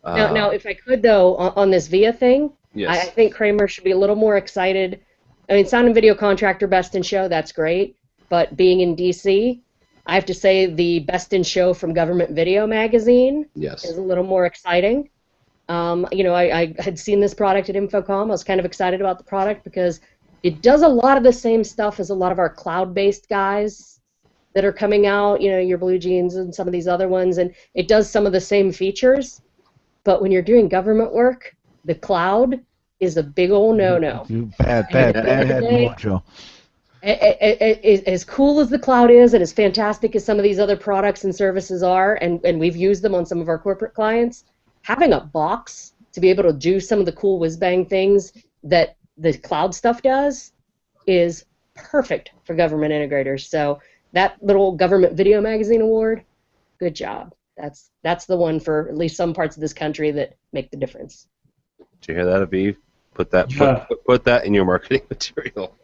Now, if I could, though, on this VIA thing, Yes. I think Kramer should be a little more excited. I mean, sound and video contractor, best in show, that's great. But being in DC, I have to say the best in show from Government Video magazine Yes. is a little more exciting. I had seen this product at Infocom. I was kind of excited about the product because it does a lot of the same stuff as a lot of our cloud-based guys that are coming out, your Blue Jeans and some of these other ones, and it does some of the same features. But when you're doing government work, the cloud is a big old no-no. Bad head mojo. As cool as the cloud is and as fantastic as some of these other products and services are, and we've used them on some of our corporate clients, having a box to be able to do some of the cool whiz-bang things that the cloud stuff does is perfect for government integrators. So that little Government Video Magazine award, good job. That's the one for at least some parts of this country that make the difference. Did you hear that, Aviv? Put that in your marketing material.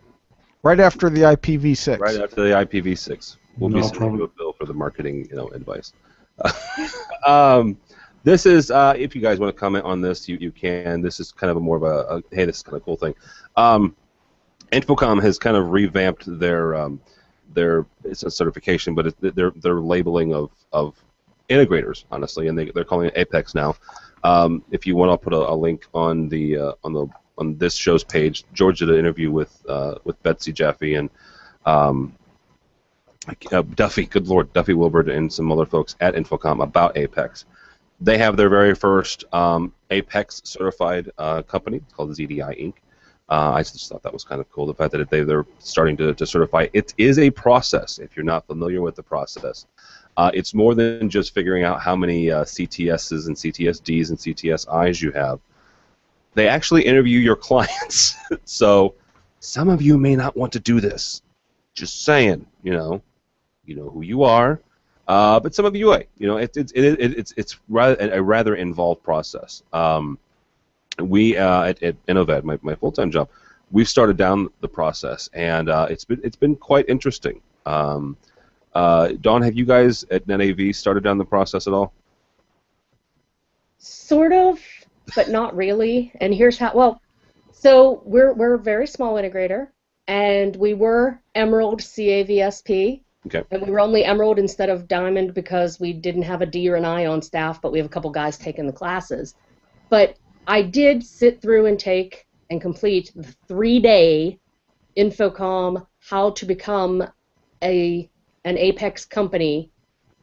Right after the IPv6. Right after the IPv6. We'll be sending you a bill for the marketing, advice. This is, if you guys want to comment on this, you can. This is kind of more of a hey, this is kind of a cool thing. Infocom has kind of revamped their it's a certification, but their labeling of integrators, honestly, and they're calling it Apex now. If you want, I'll put a link on on this show's page. George did an interview with Betsy Jaffe and Duffy, good Lord, Duffy Wilbert and some other folks at Infocom about Apex. They have their very first Apex certified company. It's called ZDI Inc. I just thought that was kind of cool, the fact that they're starting to certify. It is a process, if you're not familiar with the process. It's more than just figuring out how many CTSs and CTSDs and CTSIs you have. They actually interview your clients. So some of you may not want to do this. Just saying, you know who you are. But some of you, it's a rather involved process. We at Enova, my full-time job, we've started down the process, and it's been quite interesting. Dawn, have you guys at NetAV started down the process at all? Sort of, but not really. And here's how. Well, so we're a very small integrator, and we were Emerald CAVSP. Okay. And we were only Emerald instead of Diamond because we didn't have a D or an I on staff, but we have a couple guys taking the classes. But I did sit through and take and complete the 3-day Infocom How to Become an Apex Company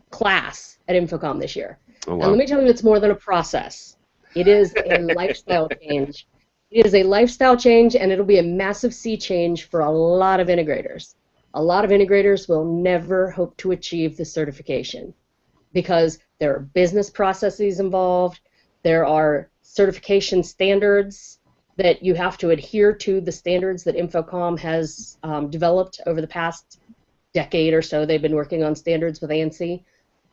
class at Infocom this year. Oh, wow. And let me tell you, it's more than a process. It is a lifestyle change. It is a lifestyle change, and it'll be a massive sea change for a lot of integrators. A lot of integrators will never hope to achieve the certification because there are business processes involved, there are certification standards that you have to adhere to, the standards that Infocom has developed over the past decade or so. They've been working on standards with ANSI.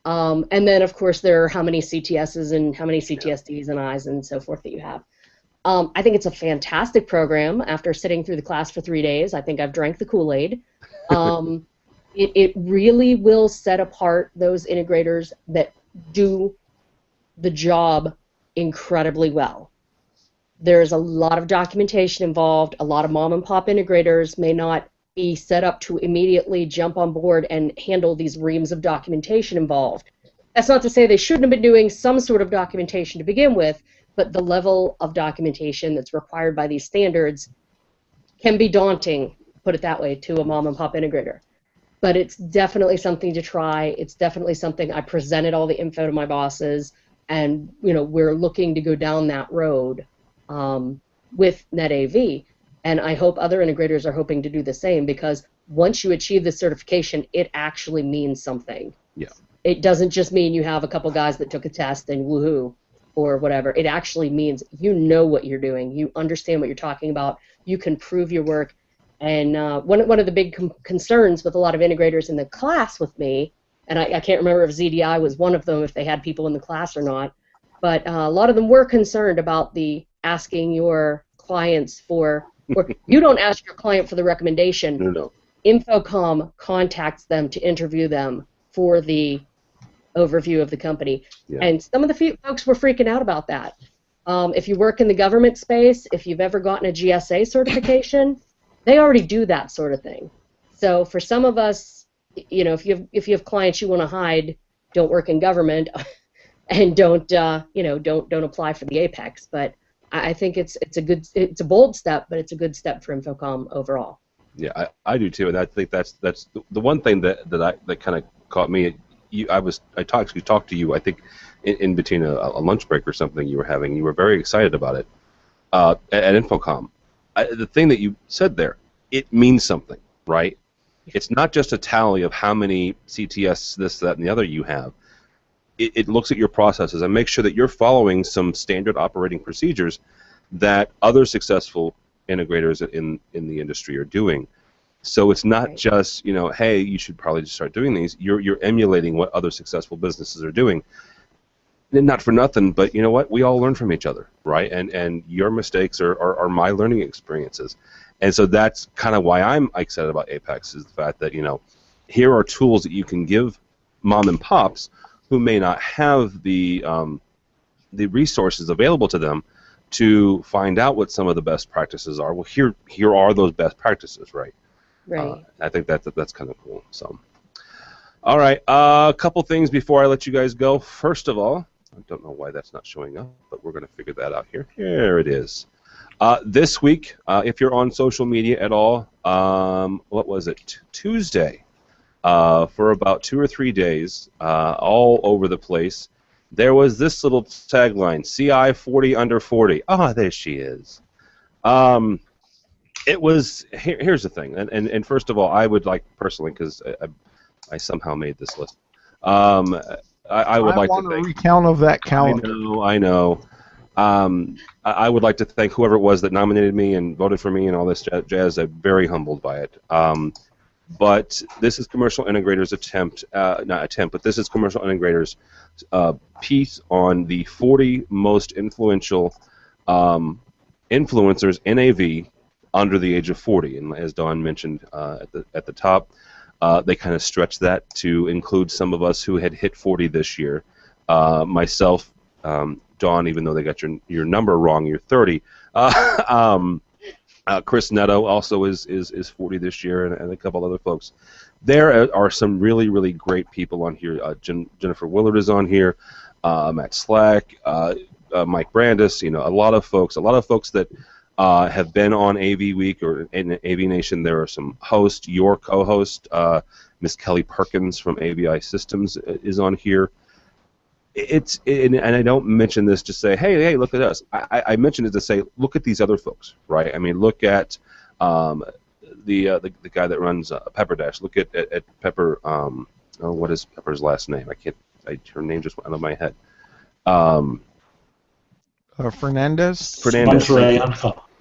And then, of course, there are how many CTSs and how many CTSDs and Is and so forth that you have. I think it's a fantastic program. After sitting through the class for 3 days, I think I've drank the Kool-Aid. It really will set apart those integrators that do the job incredibly well. There's a lot of documentation involved. A lot of mom-and-pop integrators may not be set up to immediately jump on board and handle these reams of documentation involved. That's not to say they shouldn't have been doing some sort of documentation to begin with, but the level of documentation that's required by these standards can be daunting, put it that way, to a mom-and-pop integrator. But it's definitely something to try. It's definitely something. I presented all the info to my bosses, and we're looking to go down that road with NetAV. And I hope other integrators are hoping to do the same, because once you achieve the certification, it actually means something. Yeah. It doesn't just mean you have a couple guys that took a test and woohoo or whatever. It actually means you know what you're doing. You understand what you're talking about. You can prove your work. And one of the big concerns with a lot of integrators in the class with me, and I can't remember if ZDI was one of them, if they had people in the class or not, but a lot of them were concerned about the asking your clients for, or you don't ask your client for the recommendation. No. Infocom contacts them to interview them for the overview of the company. Yeah. And some of the folks were freaking out about that. If you work in the government space, if you've ever gotten a GSA certification, they already do that sort of thing. So for some of us, you know, if you have clients you want to hide, don't work in government, and don't apply for the Apex. But I think it's a bold step, but it's a good step for Infocom overall. Yeah, I do too, and I think that's the one thing that kind of caught me. I talked to you, I think, in between a lunch break or something you were having. You were very excited about it at Infocom. The thing that you said there, it means something, right? It's not just a tally of how many CTS, this, that, and the other you have. It looks at your processes and makes sure that you're following some standard operating procedures that other successful integrators in the industry are doing. So it's not just, you know, hey, you should probably just start doing these. You're emulating what other successful businesses are doing. And not for nothing, but you know what? We all learn from each other, right? And your mistakes are my learning experiences. And so that's kind of why I'm excited about Apex, is the fact that, you know, here are tools that you can give mom and pops who may not have the resources available to them to find out what some of the best practices are. Well, here are those best practices, right? Right. I think that's kind of cool. So, all right, a couple things before I let you guys go. First of all, I don't know why that's not showing up, but we're going to figure that out here. Here it is. This week, if you're on social media at all, what was it? Tuesday, for about 2 or 3 days, all over the place, there was this little tagline: CI 40 under 40. Ah, there she is. It was. Here's the thing, and first of all, I would like personally, because I somehow made this list. I would like to thank. Recount of that calendar. I know. I would like to thank whoever it was that nominated me and voted for me and all this jazz. I'm very humbled by it. But this is Commercial Integrator's but this is Commercial Integrator's piece on the 40 most influential influencers in AV under the age of 40. And as Dawn mentioned at the top, they kind of stretched that to include some of us who had hit 40 this year. Myself, Dawn, even though they got your number wrong, you're 30. Chris Netto also is 40 this year, and a couple other folks. There are some really, really great people on here. Jennifer Willard is on here. Matt Slack, Mike Brandis. You know, a lot of folks that have been on AVWeek or in AVNation. There are some hosts. Your co-host, Miss Kelly Perkins from AVI Systems, is on here. And I don't mention this to say, hey, look at us. I mention it to say, look at these other folks, right? I mean, look at the guy that runs Pepper Dash. Look at Pepper. What is Pepper's last name? Her name just went out of my head. Fernandez.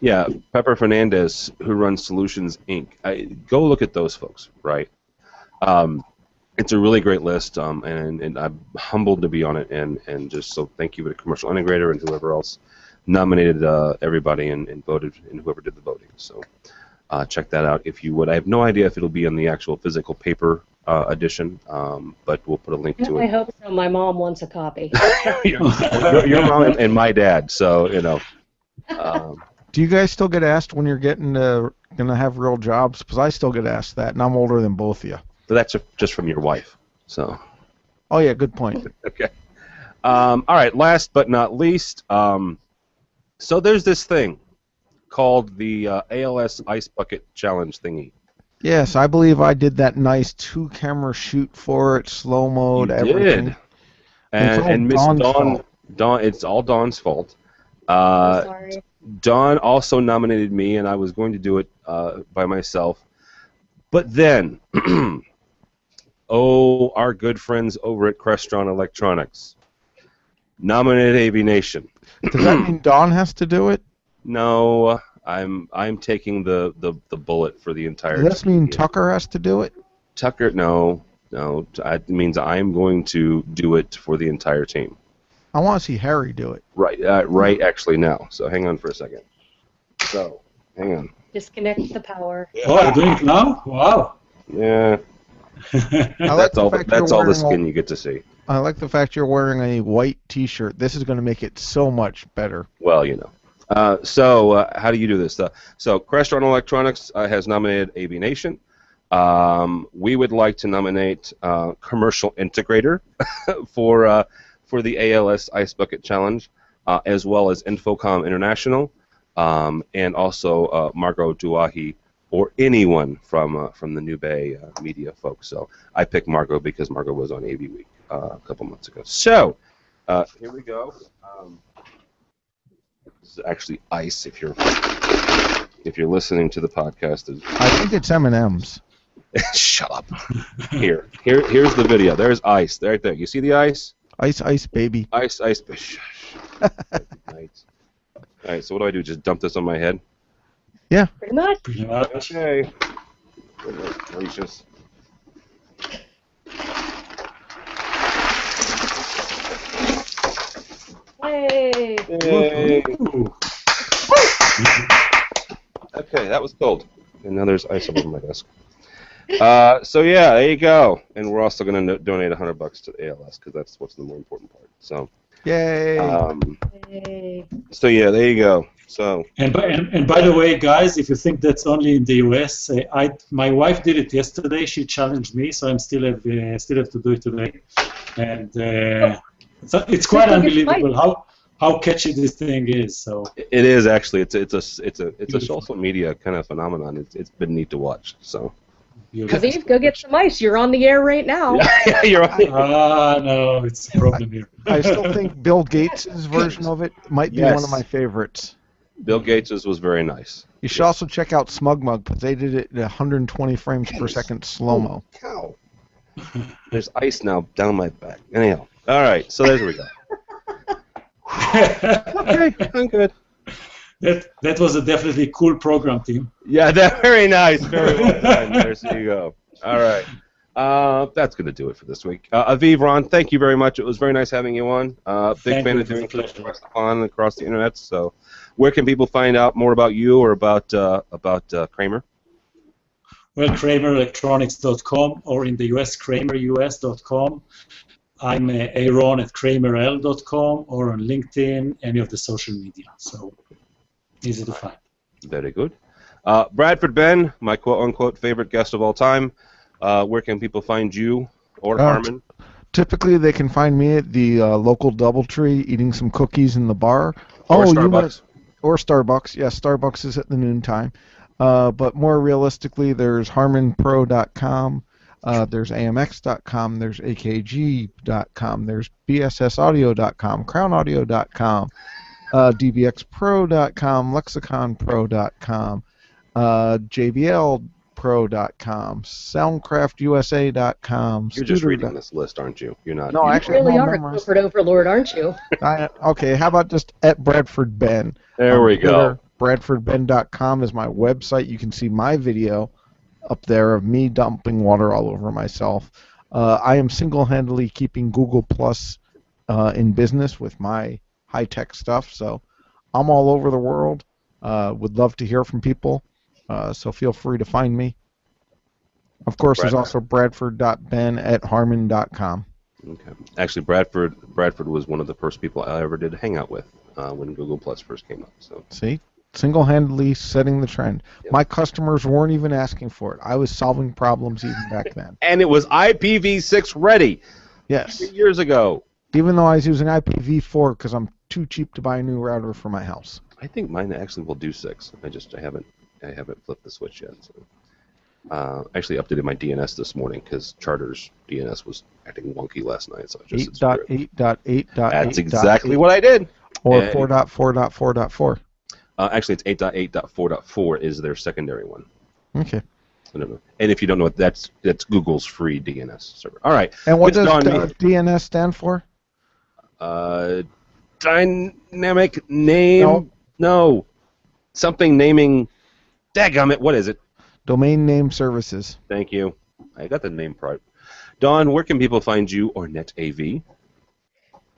Yeah, Pepper Fernandez, who runs Solutions Inc. Go look at those folks, right? It's a really great list, and I'm humbled to be on it, and just so thank you to Commercial Integrator and whoever else nominated everybody and voted, and whoever did the voting. So check that out if you would. I have no idea if it'll be in the actual physical paper edition, but we'll put a link to it. I hope so. My mom wants a copy. your mom and my dad, so, you know. Do you guys still get asked when you're gonna have real jobs? Because I still get asked that, and I'm older than both of you. But that's just from your wife, so. Oh yeah, good point. Okay. All right. Last but not least, so there's this thing called the ALS Ice Bucket Challenge thingy. Yes, I believe I did that nice 2-camera shoot for it, slow mode, everything. Did. And Miss Dawn, it's all Dawn's fault. Sorry. Dawn also nominated me, and I was going to do it by myself. But then, our good friends over at Crestron Electronics nominated AVNation. Does that mean Dawn has to do it? No, I'm taking the bullet for the entire. Does that mean Tucker has to do it? Tucker, no, it means I'm going to do it for the entire team. I want to see Harry do it. Right, actually now. So hang on for a second. So, hang on. Disconnect the power. Oh, you're doing it now? Wow. Yeah. That's all. That's all the skin you get to see. I like the fact you're wearing a white T-shirt. This is going to make it so much better. Well, you know. So how do you do this? So Crestron Electronics has nominated AVNation. We would like to nominate Commercial Integrator for the ALS Ice Bucket Challenge, as well as Infocom International, and also Margot Duahi, or anyone from the New Bay media folks. So I picked Margot because Margot was on AVWeek a couple months ago. So here we go. This is actually ice. If you're listening to the podcast, I think it's M&M's. Shut up. Here's the video. There's ice. Right there. You see the ice? Ice, baby. Ice. Right. All right. So what do I do? Just dump this on my head? Yeah. Pretty much. Okay. Goodness gracious. Hey. Yay. Okay, that was cold. And now there's ice all over my desk. So yeah, there you go. And we're also going to donate $100 to the ALS because that's what's the more important part. So. Yay. Hey. So yeah, there you go. So. And by the way, guys, if you think that's only in the US, my wife did it yesterday. She challenged me, so I still have to do it today. And it's quite unbelievable how catchy this thing is. So. It is actually. It's a social media kind of phenomenon. It's been neat to watch. So. Aviv, go get some ice. You're on the air right now. Yeah, you're on. No, it's a problem here. I still think Bill Gates' version of it might be one of my favorites. Bill Gates' was very nice. You should also check out SmugMug because they did it at 120 frames per second slow-mo. Cow. There's ice now down my back. Anyhow. All right, so there we go. Okay, I'm good. That was a definitely cool program, team. Yeah, very nice. Very well done. There you go. All right. That's going to do it for this week. Aviv, Ron, thank you very much. It was very nice having you on. Big fan of doing across the internet. So where can people find out more about you or about Kramer? Well, KramerElectronics.com, or in the US, KramerUS.com. I'm Aaron at KramerL.com, or on LinkedIn, any of the social media. So easy to find. Very good. Bradford Ben, my quote-unquote favorite guest of all time. Where can people find you or Harmon? Typically, they can find me at the local DoubleTree eating some cookies in the bar. Or Starbucks. Or Starbucks. Yeah, Starbucks is at the noontime. But more realistically, there's HarmonPro.com. There's AMX.com. There's AKG.com. There's BSSAudio.com. CrownAudio.com. DBXPro.com. LexiconPro.com. JBLPro.com. SoundcraftUSA.com. You're just reading this list, aren't you? You're not. No, actually, you really are a corporate overlord, aren't you? Okay, how about just at Bradford Ben? There we go. BradfordBen.com is my website. You can see my video up there of me dumping water all over myself. I am single-handedly keeping Google Plus in business with my high-tech stuff, so I'm all over the world. Would love to hear from people, so feel free to find me. Of course, there's also bradford.ben@harmon.com. Okay. Actually, Bradford was one of the first people I ever did hang out with when Google Plus first came up. So see, single-handedly setting the trend. Yep. My customers weren't even asking for it. I was solving problems even back then. And it was IPv6 ready. Yes. 3 years ago. Even though I was using IPv4 because I'm too cheap to buy a new router for my house. I think mine actually will do 6. I haven't flipped the switch yet. So. Actually updated my DNS this morning because Charter's DNS was acting wonky last night. So I just 8.8.8.8. That's exactly what I did. Or 4.4.4.4. Actually, it's 8.8.4.4 is their secondary one. Okay. I don't know. And if you don't know what that's Google's free DNS server. All right. And what does DNS stand for? Dynamic name. No. Something naming. Dadgummit, what is it? Domain name services. Thank you. I got the name part. Dawn, where can people find you or NetAV?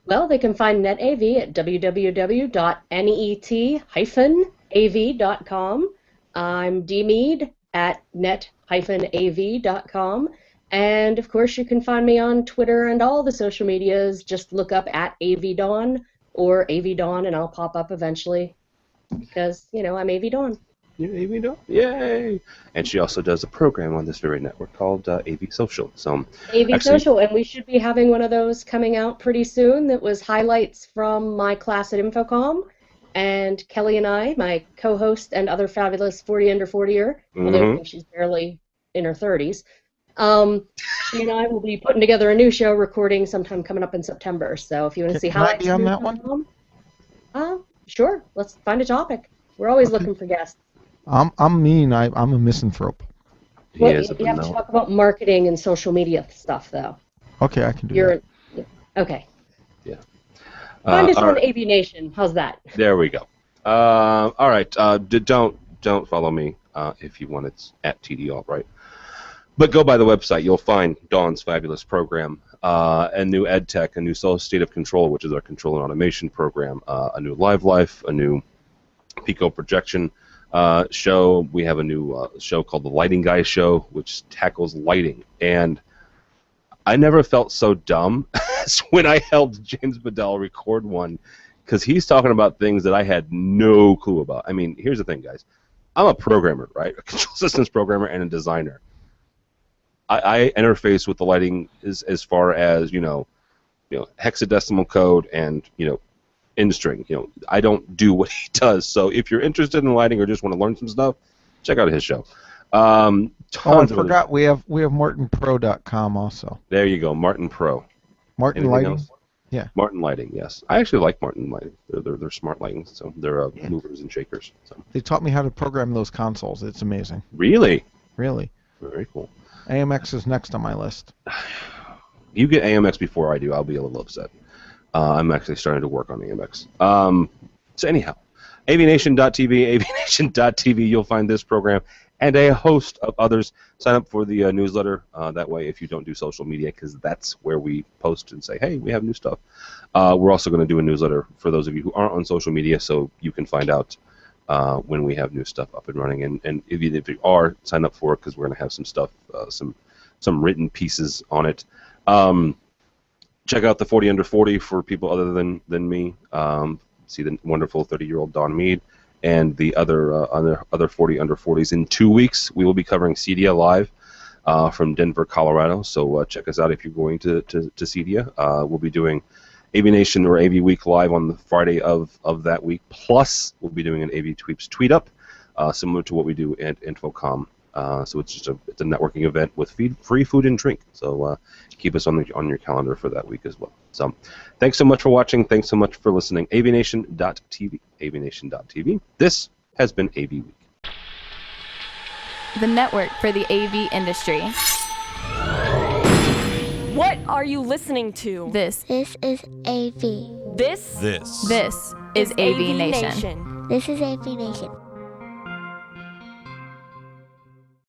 Well, they can find NetAV at www.net-av.com. I'm dmead at net-av.com. And of course, you can find me on Twitter and all the social medias. Just look up at AVDawn or AVDawn, and I'll pop up eventually because, I'm AVDawn. You're AV Dawn? Yay! And she also does a program on this very network called AV Social. So Social, and we should be having one of those coming out pretty soon that was highlights from my class at Infocom. And Kelly and I, my co-host and other fabulous 40 under 40er, although I think she's barely in her 30s, she and I will be putting together a new show recording sometime coming up in September. So if you want to see highlights on that one? Sure. Let's find a topic. We're always looking for guests. I'm mean. I'm a misanthrope. you have to talk about marketing and social media stuff, though. Okay, I can do that. Okay. Yeah. Find us on right. AVNation. How's that? There we go. All right. Don't follow me if you want. It's at TD Albright. But go by the website. You'll find Dawn's fabulous program, a new ed tech, a new state of control, which is our control and automation program, a new live life, a new Pico projection show. We have a new show called the Lighting Guy Show, which tackles lighting. And I never felt so dumb as when I helped James Bedell record one, because he's talking about things that I had no clue about. I mean, here's the thing, guys. I'm a programmer, right? A control systems programmer and a designer. I interface with the lighting as far as hexadecimal code and in-string. I don't do what he does. So if you're interested in lighting or just want to learn some stuff, check out his show. I forgot we have martinpro.com also. There you go, Martin Pro. Martin Anything Lighting. else? Yeah. Martin Lighting. Yes, I actually like Martin Lighting. They're smart lighting, so they're movers and shakers. So. They taught me how to program those consoles. It's amazing. Really? Really. Very cool. AMX is next on my list. You get AMX before I do, I'll be a little upset. I'm actually starting to work on AMX. So anyhow, AVNation.tv, AVNation.tv, you'll find this program and a host of others. Sign up for the newsletter. That way, if you don't do social media, because that's where we post and say, hey, we have new stuff. We're also going to do a newsletter for those of you who aren't on social media, so you can find out when we have new stuff up and running. And if you are, sign up for it, because we're going to have some stuff, some written pieces on it. Check out the 40 Under 40 for people other than me. See the wonderful 30-year-old Dawn Mead and the other 40 Under 40s. In 2 weeks, we will be covering CEDIA live from Denver, Colorado. So check us out if you're going to CEDIA. We'll be doing AVNation or AVWeek live on the Friday of that week. Plus, we'll be doing an AV Tweeps Tweet Up, similar to what we do at Infocom. So it's just it's a networking event with free food and drink. So keep us on your calendar for that week as well. So thanks so much for watching. Thanks so much for listening. AVNation.tv. AVNation.tv. This has been AV Week. The network for the AV industry. What are you listening to? This This is AV. This This is AV Nation. This is AV Nation.